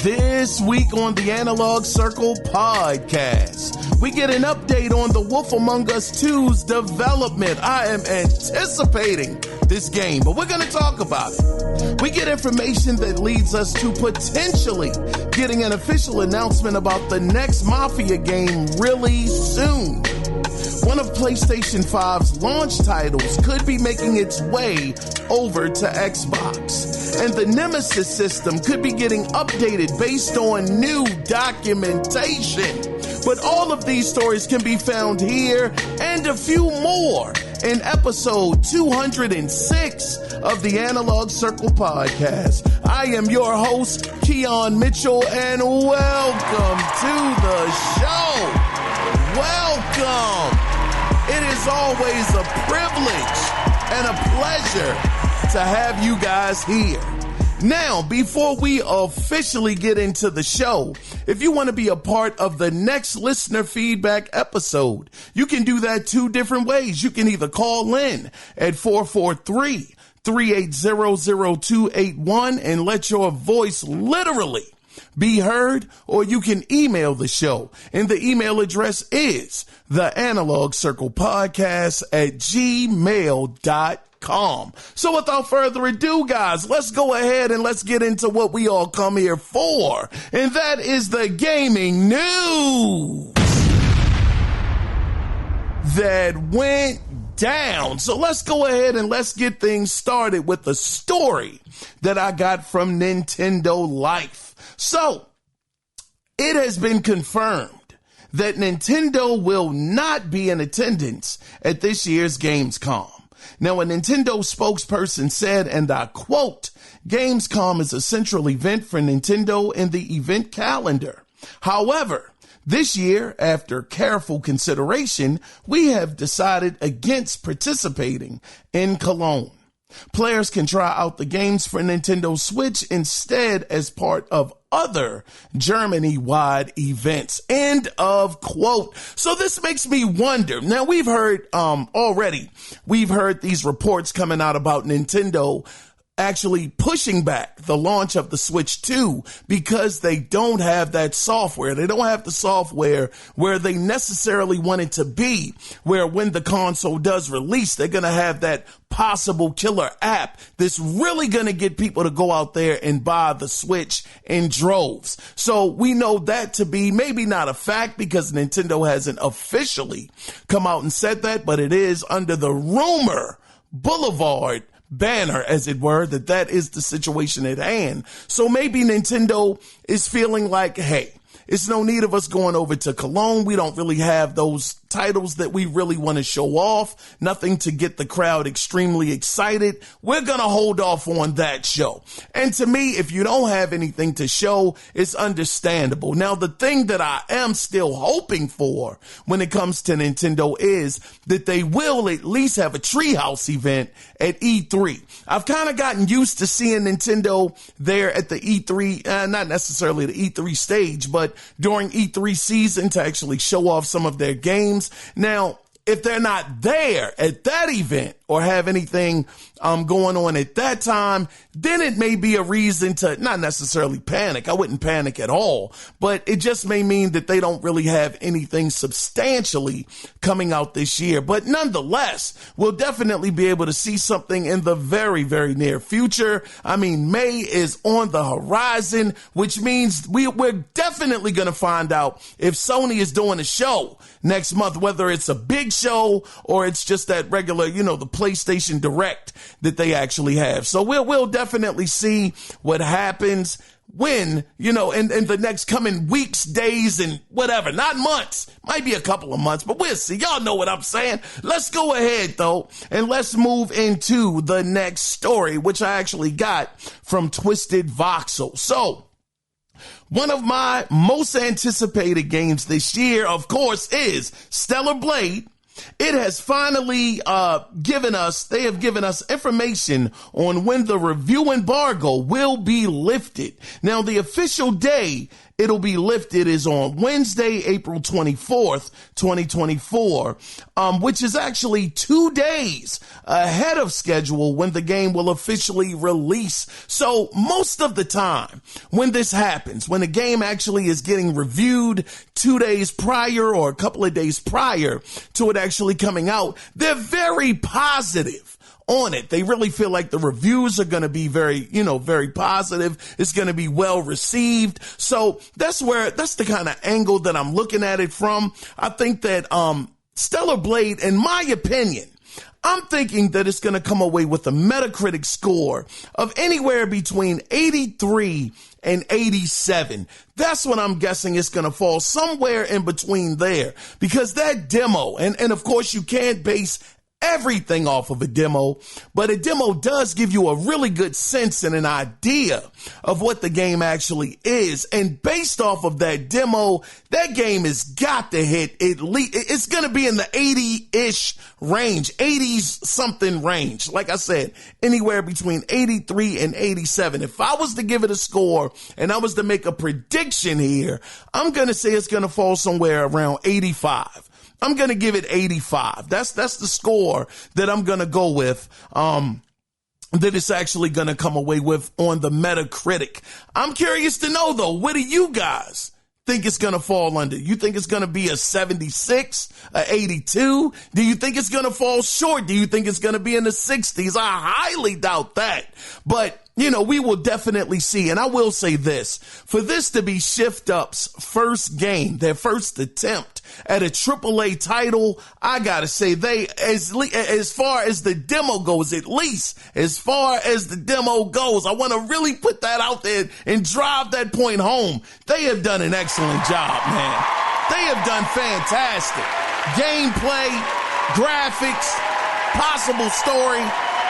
This week on the Analog Circle podcast, we get an update on The Wolf Among Us 2's development. I am anticipating this game, but we're going to talk about it. We get information that leads us to potentially getting an official announcement about the next Mafia game really soon. One of PlayStation 5's launch titles could be making its way over to Xbox. And the Nemisis system could be getting updated based on new documentation. But all of these stories can be found here and a few more in episode 206 of the Analog Circle podcast. I am your host, Kiaun Mitchell, and welcome to the show. Welcome. It is always a privilege and a pleasure to have you guys here. Now, before we officially get into the show, if you want to be a part of the next listener feedback episode, you can do that two different ways. You can either call in at 443-380-0281 and let your voice literally be heard, or you can email the show, and the email address is theanalogcirclepodcast@gmail.com. So without further ado, guys, let's go ahead and let's get into what we all come here for, and that is the gaming news that went down. So let's go ahead and let's get things started with the story that I got from Nintendo Life. So, it has been confirmed that Nintendo will not be in attendance at this year's Gamescom. Now, a Nintendo spokesperson said, and I quote, "Gamescom is a central event for Nintendo in the event calendar. However, this year, after careful consideration, we have decided against participating in Cologne. Players can try out the games for Nintendo Switch instead as part of other Germany-wide events." End of quote. So this makes me wonder. Now, we've heard these reports coming out about Nintendo actually pushing back the launch of the Switch 2 because they don't have that software. They don't have the software where they necessarily want it to be, where when the console does release, they're going to have that possible killer app that's really going to get people to go out there and buy the Switch in droves. So we know that to be maybe not a fact because Nintendo hasn't officially come out and said that, but it is under the rumor boulevard banner, as it were, that is the situation at hand. So maybe Nintendo is feeling like, hey, it's no need of us going over to Cologne. We don't really have those titles that we really want to show off. Nothing to get the crowd extremely excited. We're going to hold off on that show. And to me, if you don't have anything to show, it's understandable. Now, the thing that I am still hoping for when it comes to Nintendo is that they will at least have a Treehouse event at E3. I've kind of gotten used to seeing Nintendo there at the E3, not necessarily the E3 stage, but during E3 season to actually show off some of their games. Now, if they're not there at that event or have anything going on at that time, then it may be a reason to not necessarily panic. I wouldn't panic at all, but it just may mean that they don't really have anything substantially coming out this year. But nonetheless, we'll definitely be able to see something in the very, very near future. I mean, May is on the horizon, which means we're definitely going to find out if Sony is doing a show next month, whether it's a big show or it's just that regular, the PlayStation Direct that they actually have. So we'll definitely see what happens when, in the next coming weeks, days, and whatever. Not months. Might be a couple of months, but we'll see. Y'all know what I'm saying. Let's go ahead, though, and let's move into the next story, which I actually got from Twisted Voxel. So, one of my most anticipated games this year, of course, is Stellar Blade, It has finally they have given us information on when the review embargo will be lifted. Now, the official day it'll be lifted is on Wednesday, April 24th, 2024, which is actually 2 days ahead of schedule when the game will officially release. So most of the time when this happens, when a game actually is getting reviewed 2 days prior or a couple of days prior to it actually coming out, they're very positive on it. They really feel like the reviews are going to be very positive. It's going to be well received. So that's the kind of angle that I'm looking at it from. I think that, Stellar Blade, in my opinion, I'm thinking that it's going to come away with a Metacritic score of anywhere between 83 and 87. That's what I'm guessing it's going to fall somewhere in between there, because that demo, and of course you can't base everything off of a demo, but a demo does give you a really good sense and an idea of what the game actually is. And based off of that demo, that game has got to hit at least, it's going to be in the 80-ish range, 80s something range. Like I said, anywhere between 83 and 87. If I was to give it a score and I was to make a prediction here, I'm going to say it's going to fall somewhere around 85. I'm going to give it 85. That's the score that I'm going to go with, that it's actually going to come away with on the Metacritic. I'm curious to know, though, what do you guys think it's going to fall under? You think it's going to be a 76, a 82? Do you think it's going to fall short? Do you think it's going to be in the 60s? I highly doubt that. But we will definitely see. And I will say this, for this to be Shift Up's first game, their first attempt at a AAA title, I got to say as far as the demo goes, at least as far as the demo goes, I want to really put that out there and drive that point home. They have done an excellent job, man. They have done fantastic. Gameplay, graphics, possible story.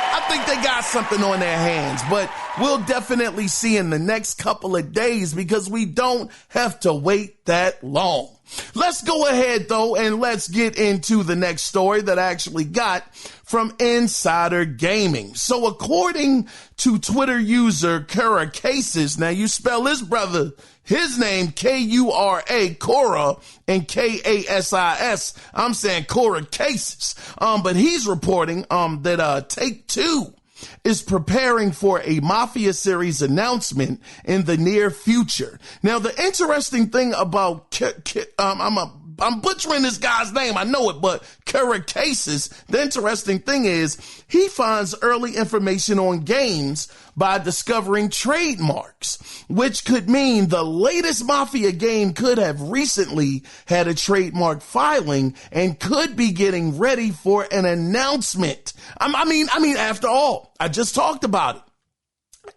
I think they got something on their hands, but we'll definitely see in the next couple of days, because we don't have to wait that long. Let's go ahead, though, and let's get into the next story that I actually got from Insider Gaming. So according to Twitter user Kura Cases, now you spell his name K-U-R-A, Kura, and K-A-S-I-S. I'm saying Kura Cases. But he's reporting that Take-Two is preparing for a Mafia series announcement in the near future. Now, the interesting thing about I'm butchering this guy's name, I know it, but Kura Cases, the interesting thing is he finds early information on games by discovering trademarks, which could mean the latest Mafia game could have recently had a trademark filing and could be getting ready for an announcement. I mean, after all, I just talked about it.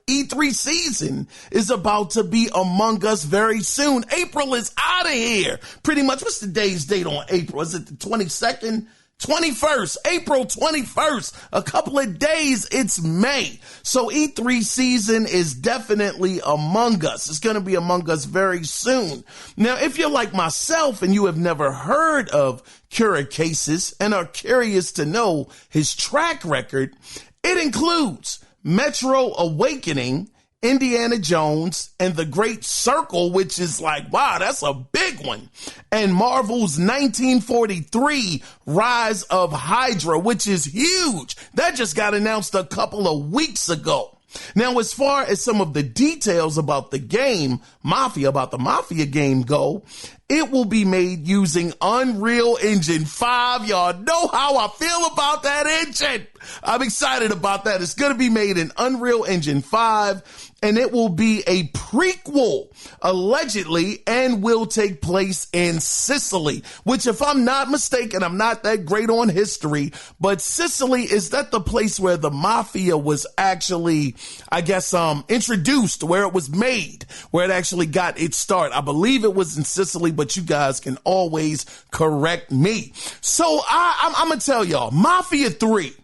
E3 season is about to be among us very soon. April is out of here. Pretty much, what's the day's date on April? Is it the 22nd? 21st, April 21st, a couple of days, it's May. So E3 season is definitely among us. It's going to be among us very soon. Now, if you're like myself and you have never heard of Kura Cases and are curious to know his track record, it includes Metro Awakening, Indiana Jones, and The Great Circle, which is like, wow, that's a big one. And Marvel's 1943 Rise of Hydra, which is huge. That just got announced a couple of weeks ago. Now, as far as some of the details about the game, about the Mafia game go, it will be made using Unreal Engine 5. Y'all know how I feel about that engine. I'm excited about that. It's going to be made in Unreal Engine 5. And it will be a prequel, allegedly, and will take place in Sicily, which, if I'm not mistaken, I'm not that great on history, but Sicily, is that the place where the Mafia was actually, I guess, introduced, where it was made, where it actually got its start? I believe it was in Sicily, but you guys can always correct me. So I'm going to tell y'all, Mafia 3.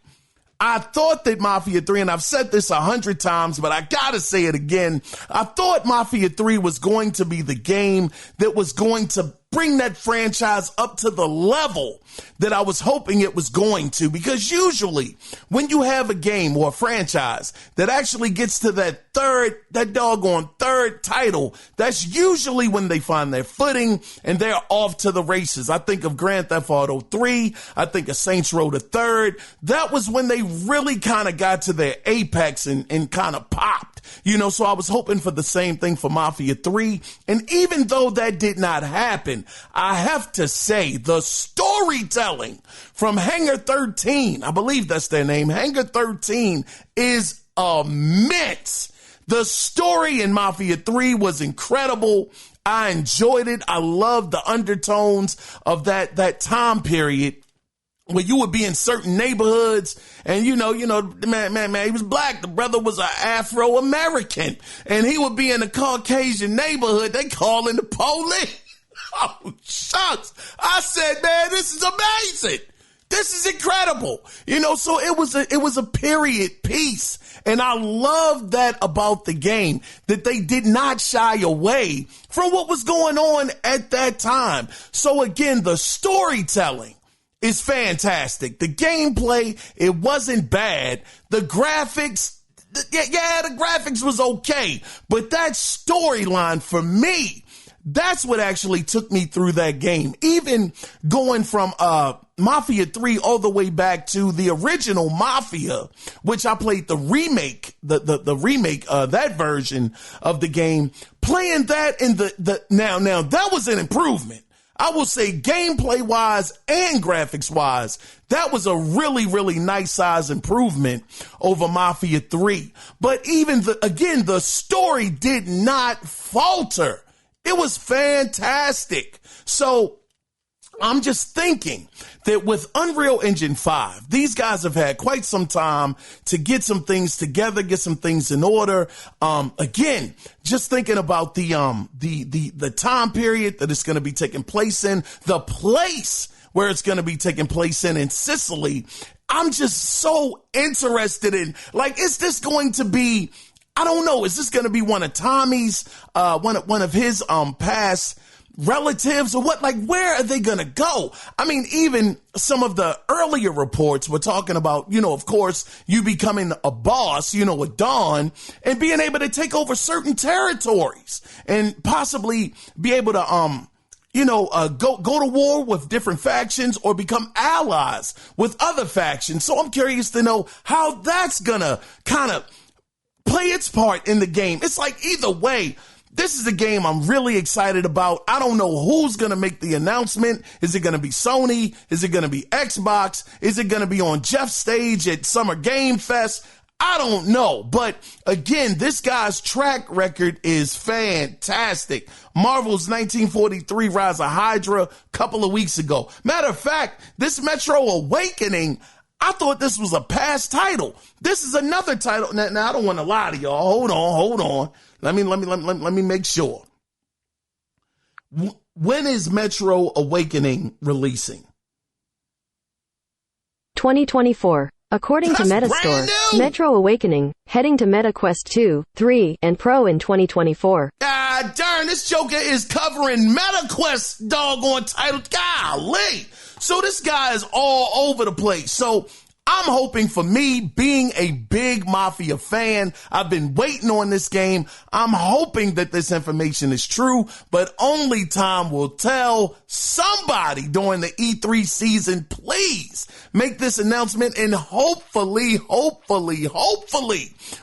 I thought that Mafia 3, and I've said this 100 times, but I gotta say it again. I thought Mafia 3 was going to be the game that was going to bring that franchise up to the level that I was hoping it was going to, because usually when you have a game or a franchise that actually gets to that doggone third title, that's usually when they find their footing and they're off to the races. I think of Grand Theft Auto 3. I think of Saints Row the Third. That was when they really kind of got to their apex and kind of popped. So I was hoping for the same thing for Mafia 3. And even though that did not happen, I have to say the storytelling from Hangar 13, I believe that's their name, Hangar 13, is immense. The story in Mafia 3 was incredible. I enjoyed it. I loved the undertones of that time period where you would be in certain neighborhoods and, man, he was black. The brother was an Afro-American and he would be in a Caucasian neighborhood. They calling the police. Oh, shucks. I said, man, this is amazing. This is incredible. So it was a period piece. And I love that about the game, that they did not shy away from what was going on at that time. So again, the storytelling is fantastic. The gameplay, it wasn't bad. The graphics, the graphics was okay. But that storyline for me, that's what actually took me through that game. Even going from Mafia 3 all the way back to the original Mafia, which I played the remake, the remake, that version of the game, playing that in now that was an improvement. I will say gameplay wise and graphics wise, that was a really, really nice size improvement over Mafia 3. But even the story did not falter. It was fantastic. So I'm just thinking that with Unreal Engine 5, these guys have had quite some time to get some things together, get some things in order. Again, just thinking about the time period that it's going to be taking place in, the place where it's going to be taking place in Sicily. I'm just so interested in, is this going to be, I don't know, is this going to be one of Tommy's, one of his past relatives or what? Where are they going to go? I mean, even some of the earlier reports were talking about, of course, you becoming a boss, a Don, and being able to take over certain territories and possibly be able to, go to war with different factions or become allies with other factions. So I'm curious to know how that's going to kind of play its part in the game. It's either way, this is a game I'm really excited about. I don't know who's going to make the announcement. Is it going to be Sony? Is it going to be Xbox? Is it going to be on Jeff's stage at Summer Game Fest? I don't know. But again, this guy's track record is fantastic. Marvel's 1943 Rise of Hydra a couple of weeks ago. Matter of fact, this Metro Awakening, I thought this was a past title. This is another title. Now I don't want to lie to y'all. Hold on. Let me make sure. When is Metro Awakening releasing? 2024. According to Metastore, Metro Awakening, heading to MetaQuest 2, 3, and Pro in 2024. Ah, darn, this joker is covering MetaQuest doggone title. Golly. So this guy is all over the place. So I'm hoping, for me, being a big Mafia fan, I've been waiting on this game. I'm hoping that this information is true, but only time will tell. Somebody during the E3 season, please make this announcement, and hopefully,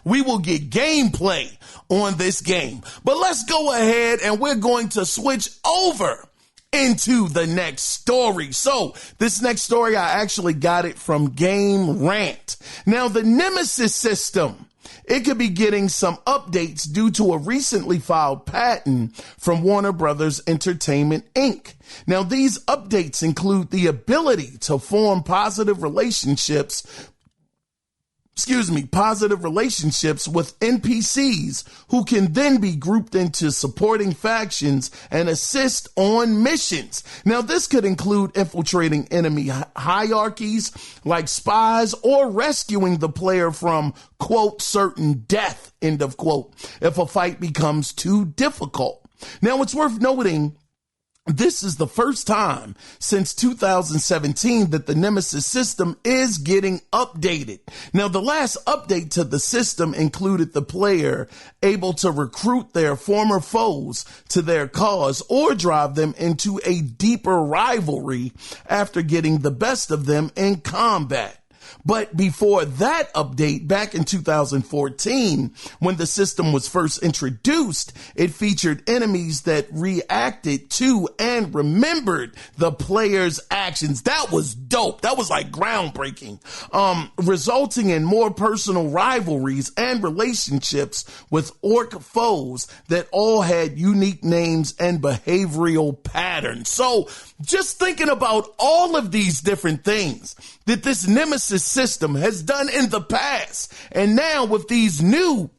we will get gameplay on this game. But let's go ahead and we're going to switch over into the next story. So this next story, I actually got it from Game Rant. Now, the Nemisis system, it could be getting some updates due to a recently filed patent from Warner Brothers Entertainment, Inc. Now, these updates include the ability to form positive relationships with NPCs who can then be grouped into supporting factions and assist on missions. Now, this could include infiltrating enemy hierarchies like spies or rescuing the player from, quote, certain death, end of quote, if a fight becomes too difficult. Now, it's worth noting this is the first time since 2017 that the Nemisis system is getting updated. Now, the last update to the system included the player able to recruit their former foes to their cause or drive them into a deeper rivalry after getting the best of them in combat. But before that update, back in 2014, when the system was first introduced, it featured enemies that reacted to and remembered the player's actions. That was dope. That was like groundbreaking, resulting in more personal rivalries and relationships with orc foes that all had unique names and behavioral patterns. So just thinking about all of these different things that this Nemisis system has done in the past, and now with this new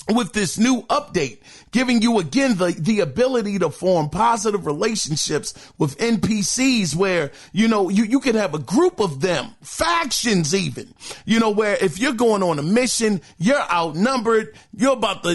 update, giving you again the ability to form positive relationships with NPCs where, you could have a group of them, factions even, where if you're going on a mission, you're outnumbered, you're about to,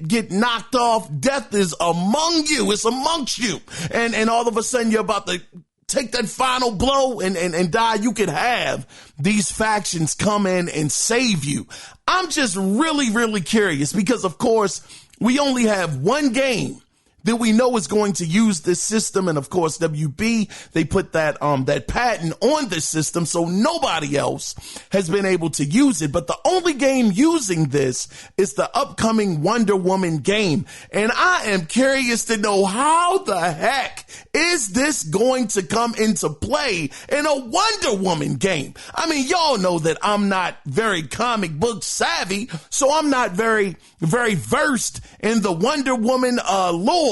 get knocked off, death is among you, it's amongst you, and all of a sudden you're about to take that final blow and die. You could have these factions come in and save you. I'm just really, really curious because, of course, we only have one game that we know is going to use this system. And of course, WB, they put that patent on this system. So nobody else has been able to use it. But the only game using this is the upcoming Wonder Woman game. And I am curious to know how the heck is this going to come into play in a Wonder Woman game? I mean, y'all know that I'm not very comic book savvy, so I'm not very, very versed in the Wonder Woman lore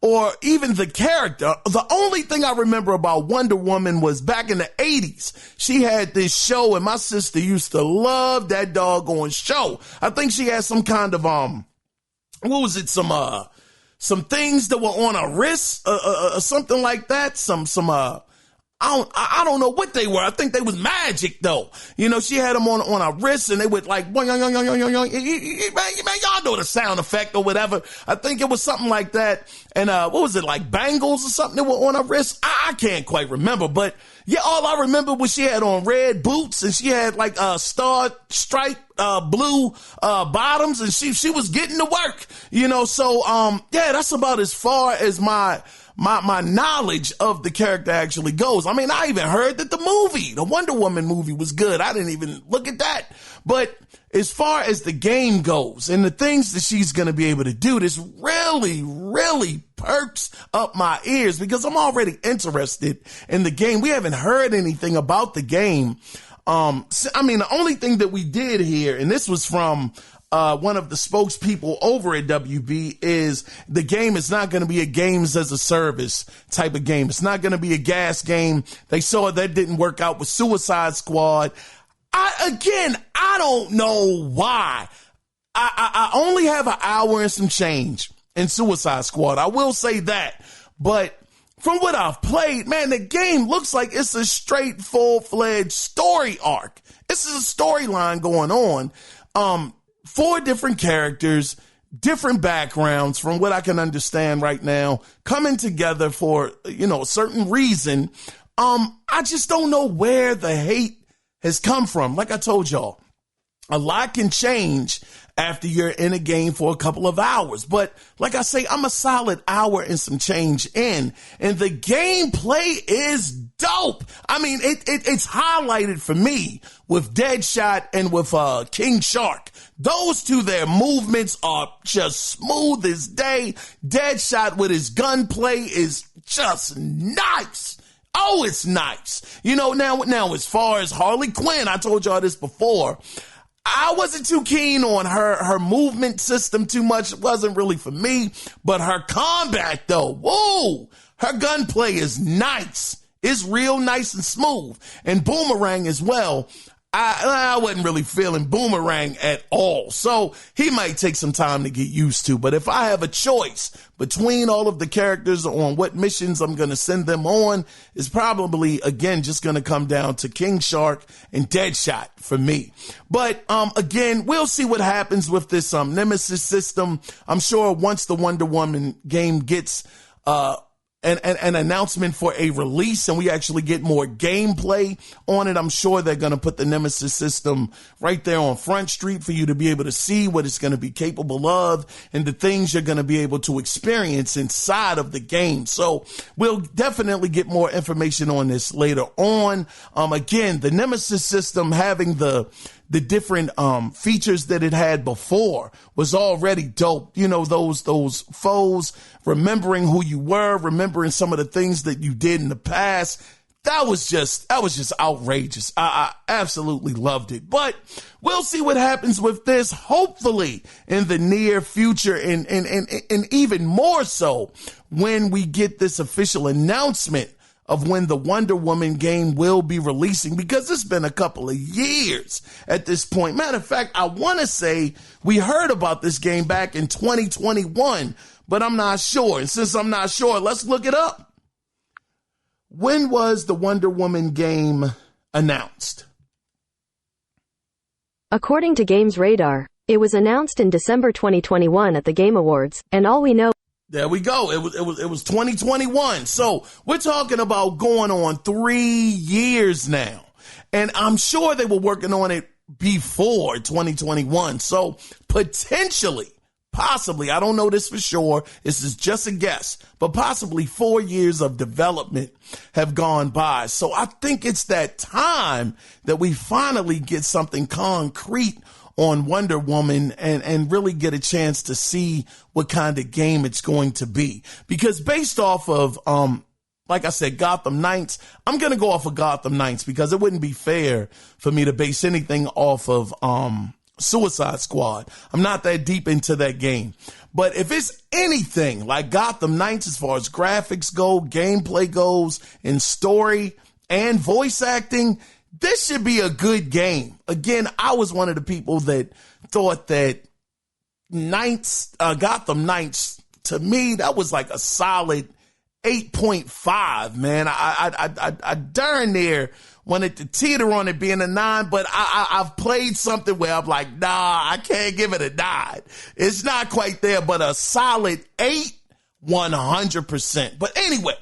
or even the character. The only thing I remember about Wonder Woman was back in the 80s. She had this show and my sister used to love that doggone show. I think she had some kind of, some things that were on her wrist, something like that. I don't know what they were. I think they was magic though. She had them on her wrist and they would like, man, y'all know the sound effect or whatever. I think it was something like that. And, what was it, like bangles or something that were on her wrist? I can't quite remember, but yeah, all I remember was she had on red boots and she had like star stripe, blue, bottoms, and she was getting to work, so, yeah, that's about as far as my knowledge of the character actually goes. I mean, I even heard that the Wonder Woman movie was good. I didn't even look at that. But as far as the game goes and the things that she's going to be able to do, this really, really perks up my ears because I'm already interested in the game. We haven't heard anything about the game. The only thing that we did here, and this was from one of the spokespeople over at WB, is the game is not going to be a games as a service type of game. It's not going to be a gas game. They saw that didn't work out with Suicide Squad. I don't know why. I only have an hour and some change in Suicide Squad. I will say that. But from what I've played, man, the game looks like it's a straight full-fledged story arc. This is a storyline going on. 4 different characters, different backgrounds from what I can understand right now, coming together for, a certain reason. I just don't know where the hate has come from. Like I told y'all, a lot can change after you're in a game for a couple of hours. But like I say, I'm a solid hour and some change in, and the gameplay is dope. I mean, it's highlighted for me with Deadshot and with King Shark. Those two, their movements are just smooth as day. Deadshot with his gunplay is just nice. Oh, it's nice. Now as far as Harley Quinn, I told y'all this before, I wasn't too keen on her movement system too much. It wasn't really for me, but her combat though, whoa, her gunplay is nice. It's real nice and smooth. And Boomerang as well. I wasn't really feeling Boomerang at all. So he might take some time to get used to. But if I have a choice between all of the characters on what missions I'm going to send them on, it's probably, again, just going to come down to King Shark and Deadshot for me. But again, we'll see what happens with this Nemisis system. I'm sure once the Wonder Woman game gets an announcement for a release and we actually get more gameplay on it, I'm sure they're going to put the Nemisis system right there on Front Street for you to be able to see what it's going to be capable of and the things you're going to be able to experience inside of the game. So we'll definitely get more information on this later on. Again, the Nemisis system having the different features that it had before was already dope. You know, those foes, remembering who you were, remembering some of the things that you did in the past. That was just outrageous. I absolutely loved it. But we'll see what happens with this, hopefully in the near future, and even more so when we get this official announcement of when the Wonder Woman game will be releasing, because it's been a couple of years at this point. Matter of fact, I want to say we heard about this game back in 2021, but I'm not sure. And since I'm not sure, let's look it up. When was the Wonder Woman game announced? According to Games Radar, it was announced in December 2021 at the Game Awards, and all we know. There we go. It was 2021. So we're talking about going on 3 years now. And I'm sure they were working on it before 2021. So potentially, possibly, I don't know this for sure, this is just a guess, but possibly 4 years of development have gone by. So I think it's that time that we finally get something concrete on Wonder Woman and really get a chance to see what kind of game it's going to be. Because based off of, like I said, Gotham Knights, I'm going to go off of Gotham Knights because it wouldn't be fair for me to base anything off of Suicide Squad. I'm not that deep into that game. But if it's anything like Gotham Knights as far as graphics go, gameplay goes, and story and voice acting, this should be a good game. Again, I was one of the people that thought that Gotham Knights, to me, that was like a solid 8.5, man. I darn near wanted to teeter on it being a 9, but I've played something where I'm like, nah, I can't give it a 9. It's not quite there, but a solid 8, 100%. But anyway,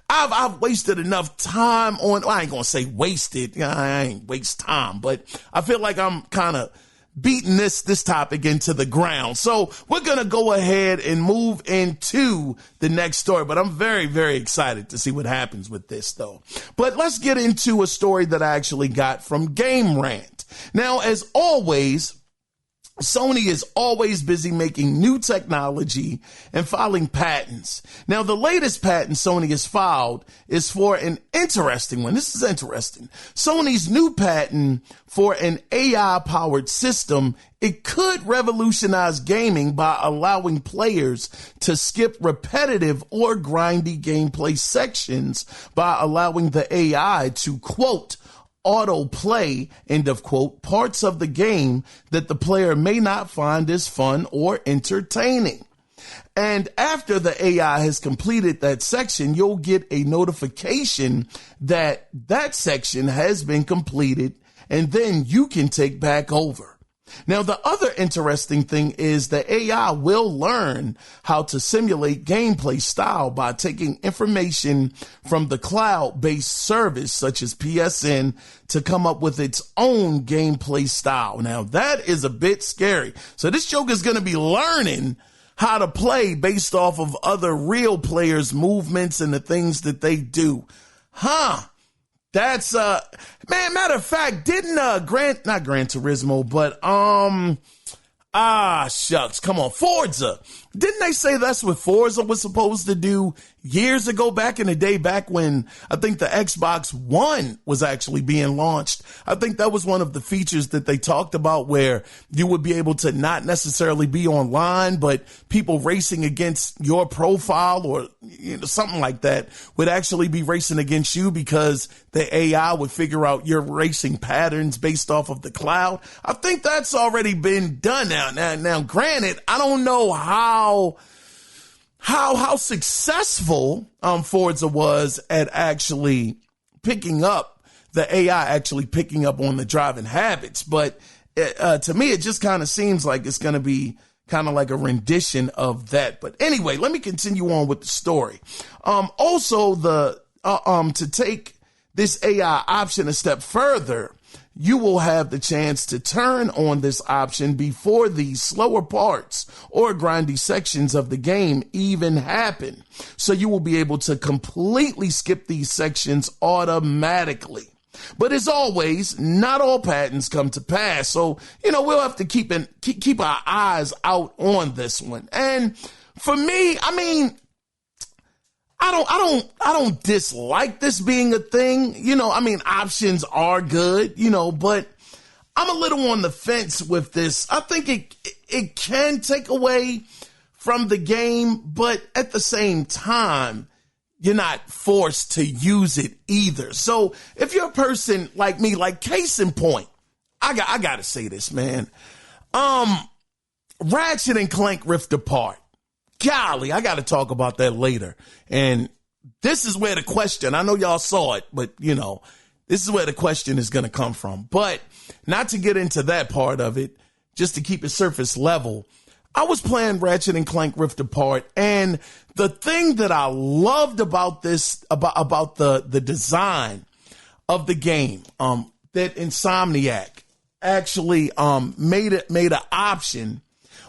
I've wasted enough time on, well, I ain't gonna say wasted. I ain't waste time, but I feel like I'm kind of beating this topic into the ground. So we're going to go ahead and move into the next story, but I'm very, very excited to see what happens with this though. But let's get into a story that I actually got from Game Rant. Now, as always, Sony is always busy making new technology and filing patents. Now, the latest patent Sony has filed is for an interesting one. This is interesting. Sony's new patent for an AI-powered system. It could revolutionize gaming by allowing players to skip repetitive or grindy gameplay sections by allowing the AI to, quote, autoplay, end of quote, parts of the game that the player may not find as fun or entertaining. And after the AI has completed that section, you'll get a notification that that section has been completed, and then you can take back over. Now, the other interesting thing is the AI will learn how to simulate gameplay style by taking information from the cloud-based service such as PSN to come up with its own gameplay style. Now, that is a bit scary. So this joke is going to be learning how to play based off of other real players' movements and the things that they do. That's, man, matter of fact, didn't, not Gran Turismo, but, shucks, come on, Forza. Didn't they say that's what Forza was supposed to do years ago, back in the day, back when I think the Xbox One was actually being launched? I think that was one of the features that they talked about where you would be able to not necessarily be online, but people racing against your profile or something like that would actually be racing against you because the AI would figure out your racing patterns based off of the cloud. I think that's already been done now. Now, granted, I don't know how successful Forza was at actually picking up the AI, actually picking up on the driving habits. But to me, it just kind of seems like it's going to be kind of like a rendition of that. But anyway, let me continue on with the story. Also, to take this AI option a step further, you will have the chance to turn on this option before these slower parts or grindy sections of the game even happen. So you will be able to completely skip these sections automatically. But as always, not all patents come to pass. So, we'll have to keep our eyes out on this one. And for me, I don't dislike this being a thing. Options are good, but I'm a little on the fence with this. I think it can take away from the game, but at the same time, you're not forced to use it either. So if you're a person like me, like case in point, I gotta say this, man. Ratchet and Clank Rift Apart. Golly, I gotta talk about that later. And this is where the question, I know y'all saw it, but this is where the question is gonna come from. But not to get into that part of it, just to keep it surface level, I was playing Ratchet and Clank Rift Apart, and the thing that I loved about this, about the design of the game, that Insomniac actually made an option,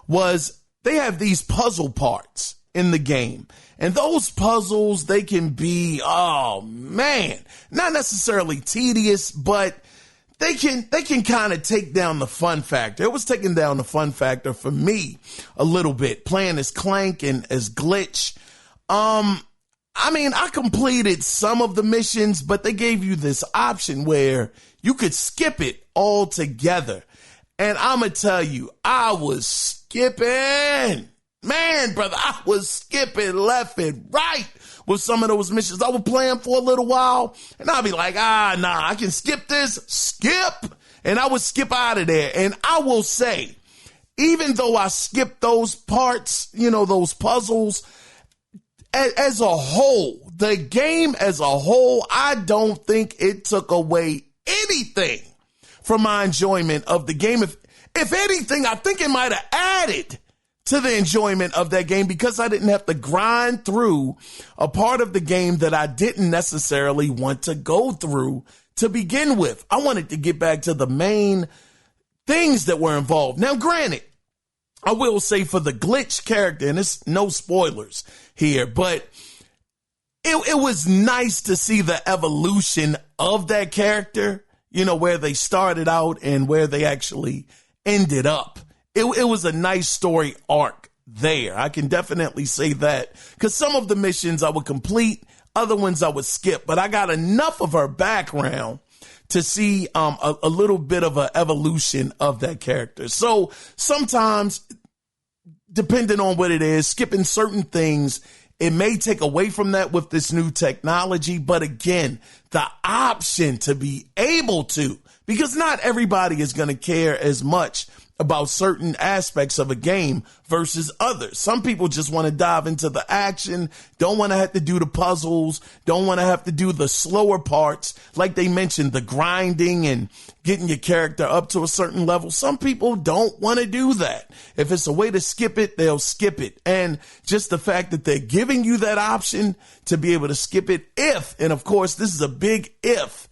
was they have these puzzle parts in the game. And those puzzles, they can be, oh man, not necessarily tedious, but they can kind of take down the fun factor. It was taking down the fun factor for me a little bit, playing as Clank and as Glitch. I completed some of the missions, but they gave you this option where you could skip it altogether. And I'm going to tell you, I was skipping. Man, brother, I was skipping left and right with some of those missions. I was playing for a little while, and I'll be like, nah, I can skip this, skip. And I would skip out of there. And I will say, even though I skipped those parts, those puzzles, as a whole, the game as a whole, I don't think it took away anything from my enjoyment of the game. If anything, I think it might have added to the enjoyment of that game, because I didn't have to grind through a part of the game that I didn't necessarily want to go through to begin with. I wanted to get back to the main things that were involved. Now, granted, I will say for the Glitch character, and it's no spoilers here, but it was nice to see the evolution of that character, where they started out and where they actually ended up. It was a nice story arc there. I can definitely say that, because some of the missions I would complete, other ones I would skip, but I got enough of her background to see a little bit of an evolution of that character. So sometimes, depending on what it is, skipping certain things, it may take away from that with this new technology. But again, the option to be able to, because not everybody is going to care as much about certain aspects of a game versus others. Some people just want to dive into the action, don't want to have to do the puzzles, don't want to have to do the slower parts, like they mentioned, the grinding and getting your character up to a certain level. Some people don't want to do that. If it's a way to skip it, they'll skip it. And just the fact that they're giving you that option to be able to skip it if, and of course, this is a big if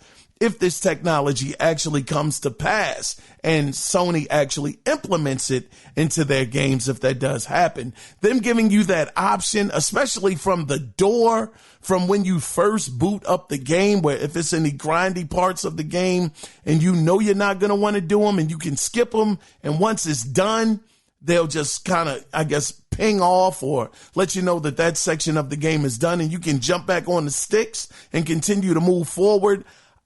this technology actually comes to pass and Sony actually implements it into their games, if that does happen, them giving you that option, especially from the door, from when you first boot up the game, where if it's any grindy parts of the game and you're not going to want to do them and you can skip them. And once it's done, they'll just kind of, I guess, ping off or let you know that that section of the game is done and you can jump back on the sticks and continue to move forward.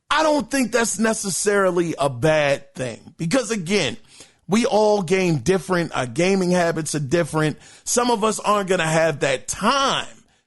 I don't think that's necessarily a bad thing, because again, we all game different. Our gaming habits are different. Some of us aren't going to have that time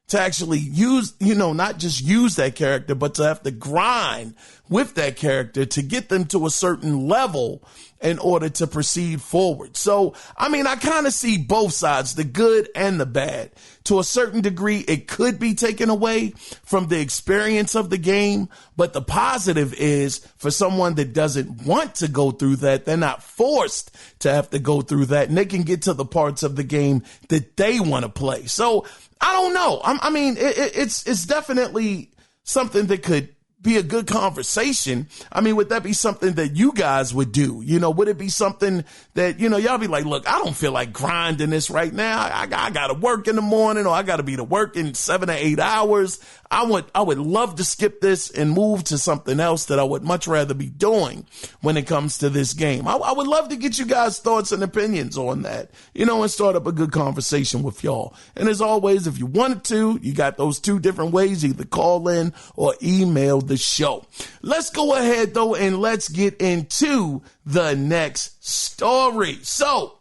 to actually use, not just use that character, but to have to grind with that character to get them to a certain level in order to proceed forward. So, I mean, I kind of see both sides, the good and the bad. To a certain degree, it could be taken away from the experience of the game, but the positive is for someone that doesn't want to go through that, they're not forced to have to go through that, and they can get to the parts of the game that they want to play. So, I don't know. I mean, it's definitely something that could be a good conversation. I mean, would that be something that you guys would do? Would it be something that, y'all be like, look, I don't feel like grinding this right now. I got to work in the morning, or I got to be to work in 7 or 8 hours. I would love to skip this and move to something else that I would much rather be doing when it comes to this game. I would love to get you guys' thoughts and opinions on that, and start up a good conversation with y'all. And as always, if you wanted to, you got those two different ways, either call in or email the show. Let's go ahead though, and let's get into the next story. So,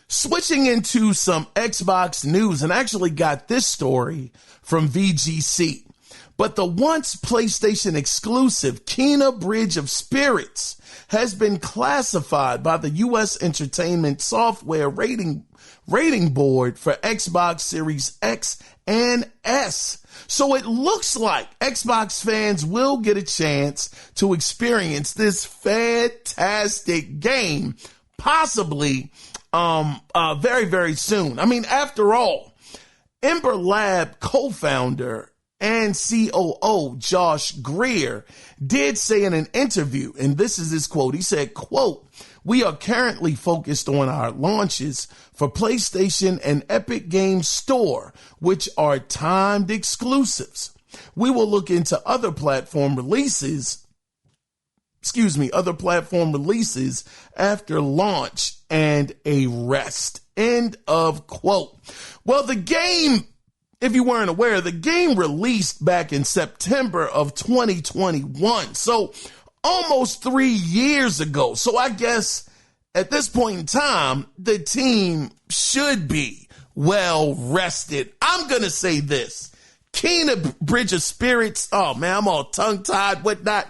switching into some Xbox news, and actually got this story from VGC. But the once PlayStation exclusive Kena Bridge of Spirits has been classified by the U.S. Entertainment Software Rating Board for Xbox Series X and S. So it looks like Xbox fans will get a chance to experience this fantastic game, possibly very, very soon. I mean, after all, Ember Lab co-founder and COO Josh Greer did say in an interview, and this is his quote, he said, quote, "We are currently focused on our launches for PlayStation and Epic Games Store, which are timed exclusives. We will look into other platform releases after launch and a rest." End of quote. Well, the game, if you weren't aware, the game released back in September of 2021. So almost 3 years ago. So I guess at this point in time, the team should be well rested. I'm going to say this. Kena Bridge of Spirits. Oh man, I'm all tongue tied, whatnot.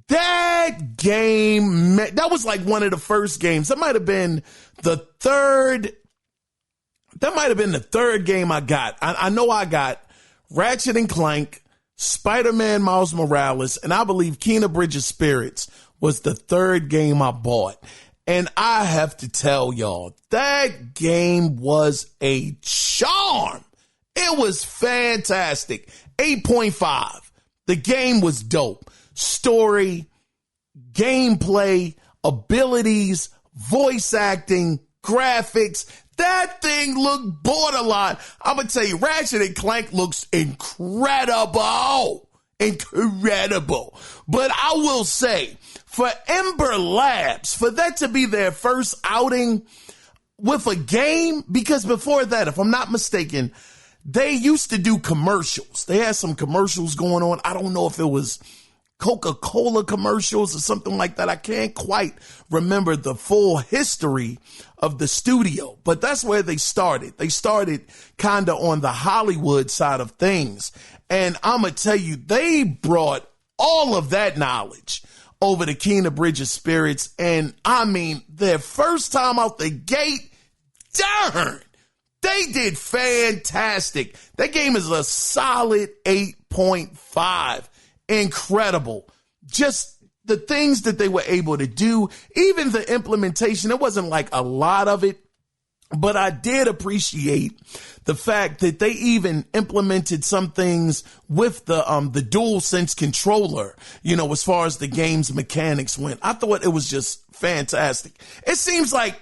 That game, that was like one of the first games. That might have been the third game I got. I know I got Ratchet and Clank, Spider-Man Miles Morales, and I believe Kena Bridge of Spirits was the third game I bought. And I have to tell y'all, that game was a charm. It was fantastic. 8.5. The game was dope. Story, gameplay, abilities, voice acting, graphics. That thing looked borderline. I'm going to tell you, Ratchet and Clank looks incredible. Incredible. But I will say, for Ember Labs, for that to be their first outing with a game, because before that, if I'm not mistaken, they used to do commercials. They had some commercials going on. I don't know if it was Coca-Cola commercials or something like that. I can't quite remember the full history of the studio, but that's where they started. They started kind of on the Hollywood side of things. And I'm going to tell you, they brought all of that knowledge over to Kena Bridge of Spirits. And I mean, their first time out the gate, darn, they did fantastic. That game is a solid 8.5. Incredible. Just the things that they were able to do, even the implementation, it wasn't like a lot of it, but I did appreciate the fact that they even implemented some things with the DualSense controller, as far as the game's mechanics went. I thought it was just fantastic. It seems like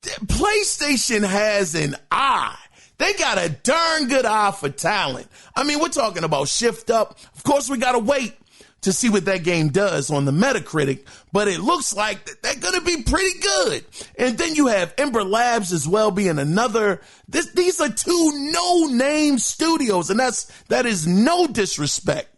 PlayStation has an eye. They got a darn good eye for talent. I mean, we're talking about Shift Up. Of course, we got to wait to see what that game does on the Metacritic, but it looks like they're going to be pretty good. And then you have Ember Labs as well being another. These are two no-name studios, and that is no disrespect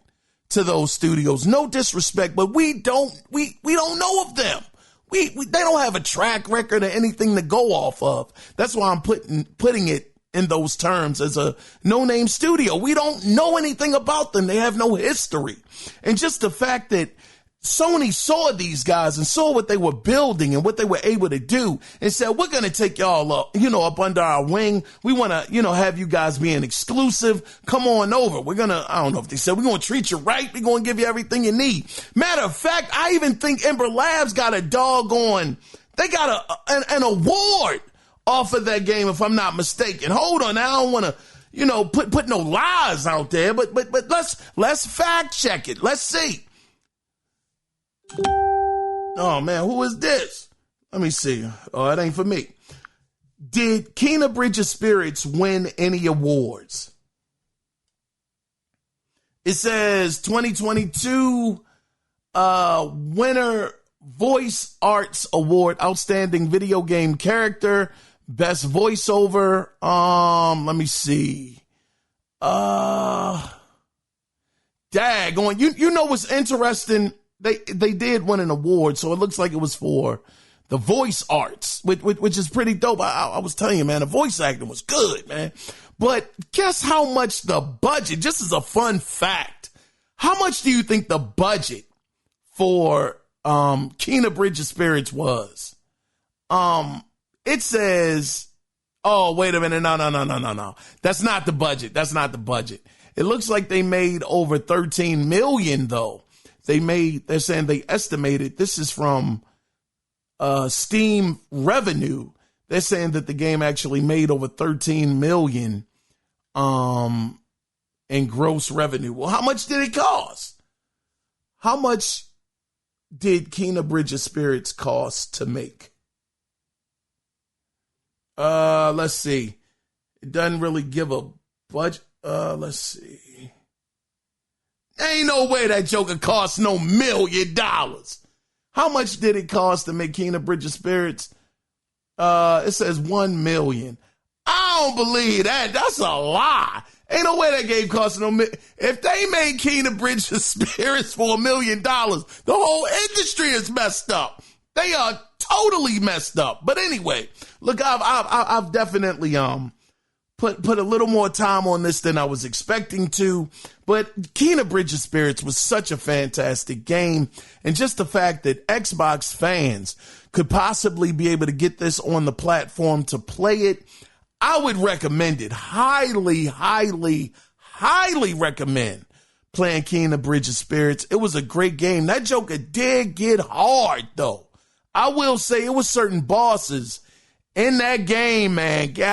to those studios. No disrespect, but we don't know of them. They don't have a track record or anything to go off of. That's why I'm putting it in those terms as a no-name studio. We don't know anything about them. They have no history. And just the fact that Sony saw these guys and saw what they were building and what they were able to do and said, we're going to take y'all up, up under our wing. We want to, have you guys being exclusive. Come on over. We're going to, I don't know if they said, we're going to treat you right. We're going to give you everything you need. Matter of fact, I even think Ember Labs got a doggone, they got an award off of that game, if I'm not mistaken. Hold on. I don't want to, put no lies out there, but let's fact check it. Let's see. Oh man, who is this? Let me see. Oh, it ain't for me. Did Kena Bridge of Spirits win any awards? It says 2022 winner Voice Arts Award, Outstanding Video Game Character, Best Voiceover. Let me see. Daggone. You know what's interesting? They did win an award, so it looks like it was for the voice arts, which is pretty dope. I was telling you, man, the voice acting was good, man. But guess how much the budget, just as a fun fact, how much do you think the budget for Kena Bridge of Spirits was? It says, oh, wait a minute, no. That's not the budget. It looks like they made over 13 million though. They're saying they estimated, this is from Steam revenue. They're saying that the game actually made over 13 million in gross revenue. Well, how much did it cost? How much did Kena Bridge of Spirits cost to make? Let's see. It doesn't really give a budget. Let's see. Ain't no way that joker cost no $1 million. How much did it cost to make Kena Bridge of Spirits? It says 1 million. I don't believe that. That's a lie. Ain't no way that game cost no million. If they made Kena Bridge of Spirits for $1 million, the whole industry is messed up. They are totally messed up. But anyway, look, I've definitely put a little more time on this than I was expecting to, but Kena Bridge of Spirits was such a fantastic game, and just the fact that Xbox fans could possibly be able to get this on the platform to play it, I would recommend it. Highly, highly, highly recommend playing Kena Bridge of Spirits. It was a great game. That joker did get hard, though. I will say it was certain bosses in that game, man. Golly.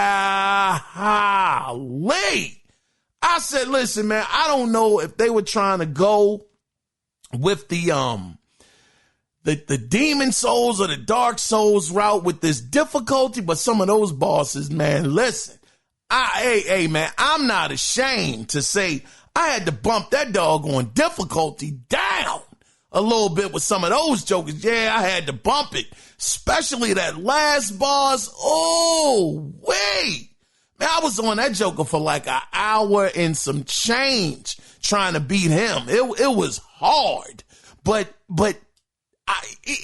I said, listen, man, I don't know if they were trying to go with the Demon Souls or the Dark Souls route with this difficulty, but some of those bosses, man, listen, man, I'm not ashamed to say I had to bump that doggone difficulty down a little bit with some of those jokers. Yeah, I had to bump it, especially that last boss. Oh, wait. Man, I was on that joker for like an hour and some change trying to beat him. It was hard, but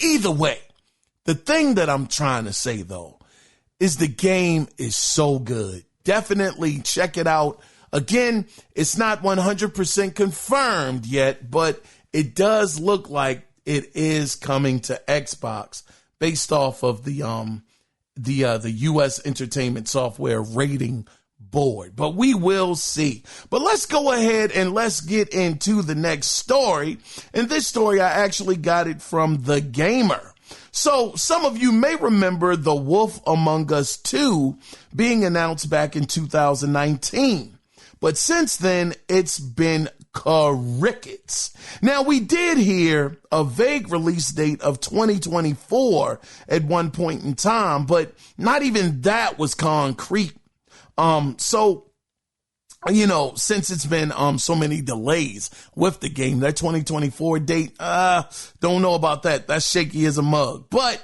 either way, the thing that I'm trying to say though is the game is so good. Definitely check it out. Again, it's not 100% confirmed yet, but it does look like it is coming to Xbox based off of the U.S. Entertainment Software Rating Board. But we will see. But let's go ahead and let's get into the next story. And this story, I actually got it from The Gamer. So some of you may remember The Wolf Among Us 2 being announced back in 2019. But since then, it's been crickets. Now, we did hear a vague release date of 2024 at one point in time, but not even that was concrete. So, since it's been so many delays with the game, that 2024 date, don't know about that. That's shaky as a mug. But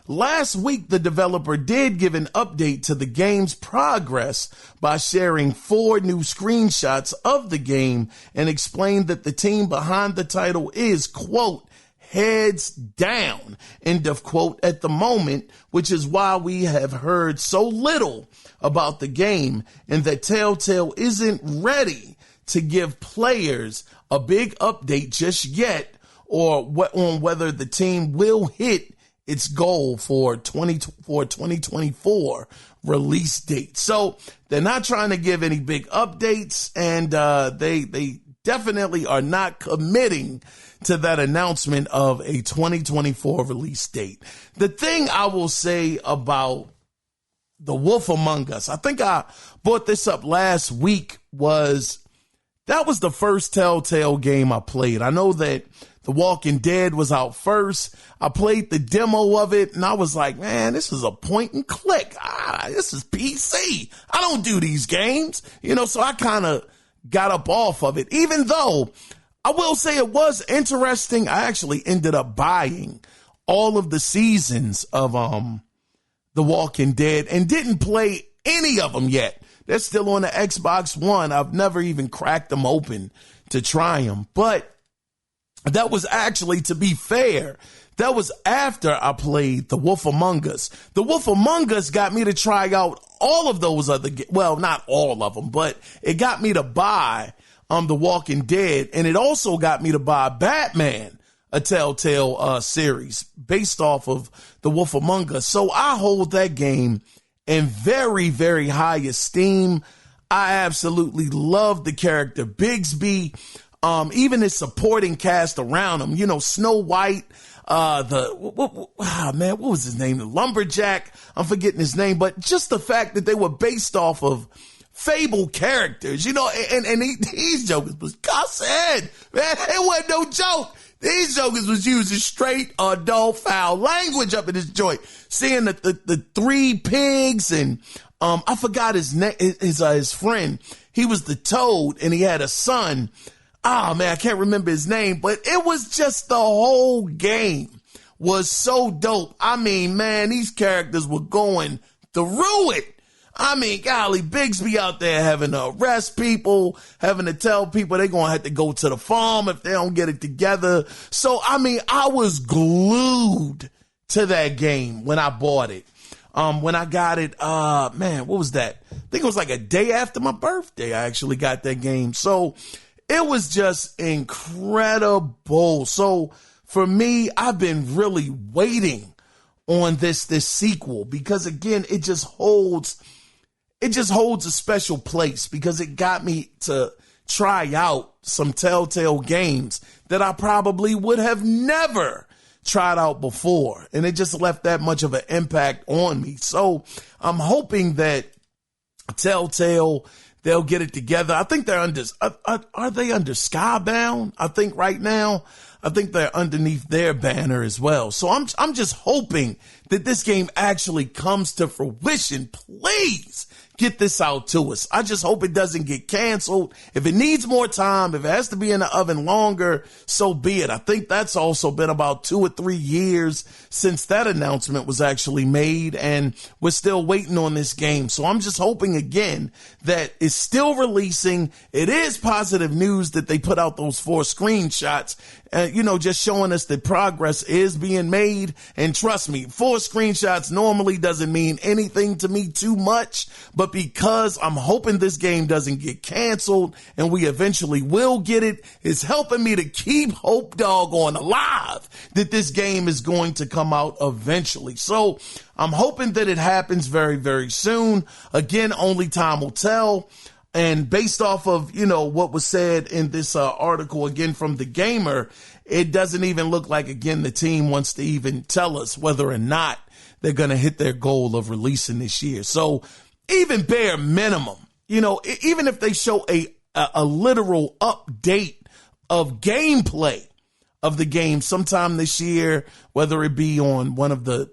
last week, the developer did give an update to the game's progress by sharing 4 new screenshots of the game and explained that the team behind the title is, quote, heads down, end of quote, at the moment, which is why we have heard so little about the game, and that Telltale isn't ready to give players a big update just yet, or on whether the team will hit its goal for 2024 release date. So they're not trying to give any big updates, and they definitely are not committing to that announcement of a 2024 release date. The thing I will say about The Wolf Among Us, I think I brought this up last week, that was the first Telltale game I played. I know that The Walking Dead was out first. I played the demo of it, and I was like, man, this is a point and click. This is PC. I don't do these games, so I kind of got up off of it, even though I will say it was interesting. I actually ended up buying all of the seasons of The Walking Dead and didn't play any of them yet. They're still on the Xbox One. I've never even cracked them open to try them. But that was actually, to be fair, that was after I played The Wolf Among Us. The Wolf Among Us got me to try out all of those other, well, not all of them, but it got me to buy The Walking Dead, and it also got me to buy Batman, a Telltale series based off of The Wolf Among Us. So I hold that game in very, very high esteem. I absolutely love the character Bigsby, even his supporting cast around him. Snow White, what was his name? The Lumberjack. I'm forgetting his name, but just the fact that they were based off of fable characters, and these jokers was cussing, man. It wasn't no joke. These jokers was using straight adult foul language up in this joint. Seeing the three pigs, and I forgot his name, his friend. He was the Toad, and he had a son. Oh man, I can't remember his name, but it was just, the whole game was so dope. I mean, man, these characters were going through it. I mean, golly, Bigsby out there having to arrest people, having to tell people they're going to have to go to the farm if they don't get it together. So, I mean, I was glued to that game when I bought it. When I got it, what was that? I think it was like a day after my birthday, I actually got that game. So it was just incredible. So for me, I've been really waiting on this sequel, because again, it just holds a special place, because it got me to try out some Telltale games that I probably would have never tried out before. And it just left that much of an impact on me. So I'm hoping that Telltale, they'll get it together. I think they're are they under Skybound? I think right now, I think they're underneath their banner as well. So I'm just hoping that this game actually comes to fruition. Please get this out to us. I just hope it doesn't get canceled. If it needs more time, if it has to be in the oven longer, so be it. I think that's also been about 2 or 3 years since that announcement was actually made, and we're still waiting on this game. So I'm just hoping again that it's still releasing. It is positive news that they put out those 4 screenshots, just showing us that progress is being made. And trust me, 4 screenshots normally doesn't mean anything to me too much, but because I'm hoping this game doesn't get canceled and we eventually will get it, it's helping me to keep hope doggone alive that this game is going to come out eventually. So I'm hoping that it happens very, very soon. Again, only time will tell. And based off of, what was said in this article, again, from The Gamer, it doesn't even look like, again, the team wants to even tell us whether or not they're going to hit their goal of releasing this year. So even bare minimum, even if they show a literal update of gameplay of the game sometime this year, whether it be on one of the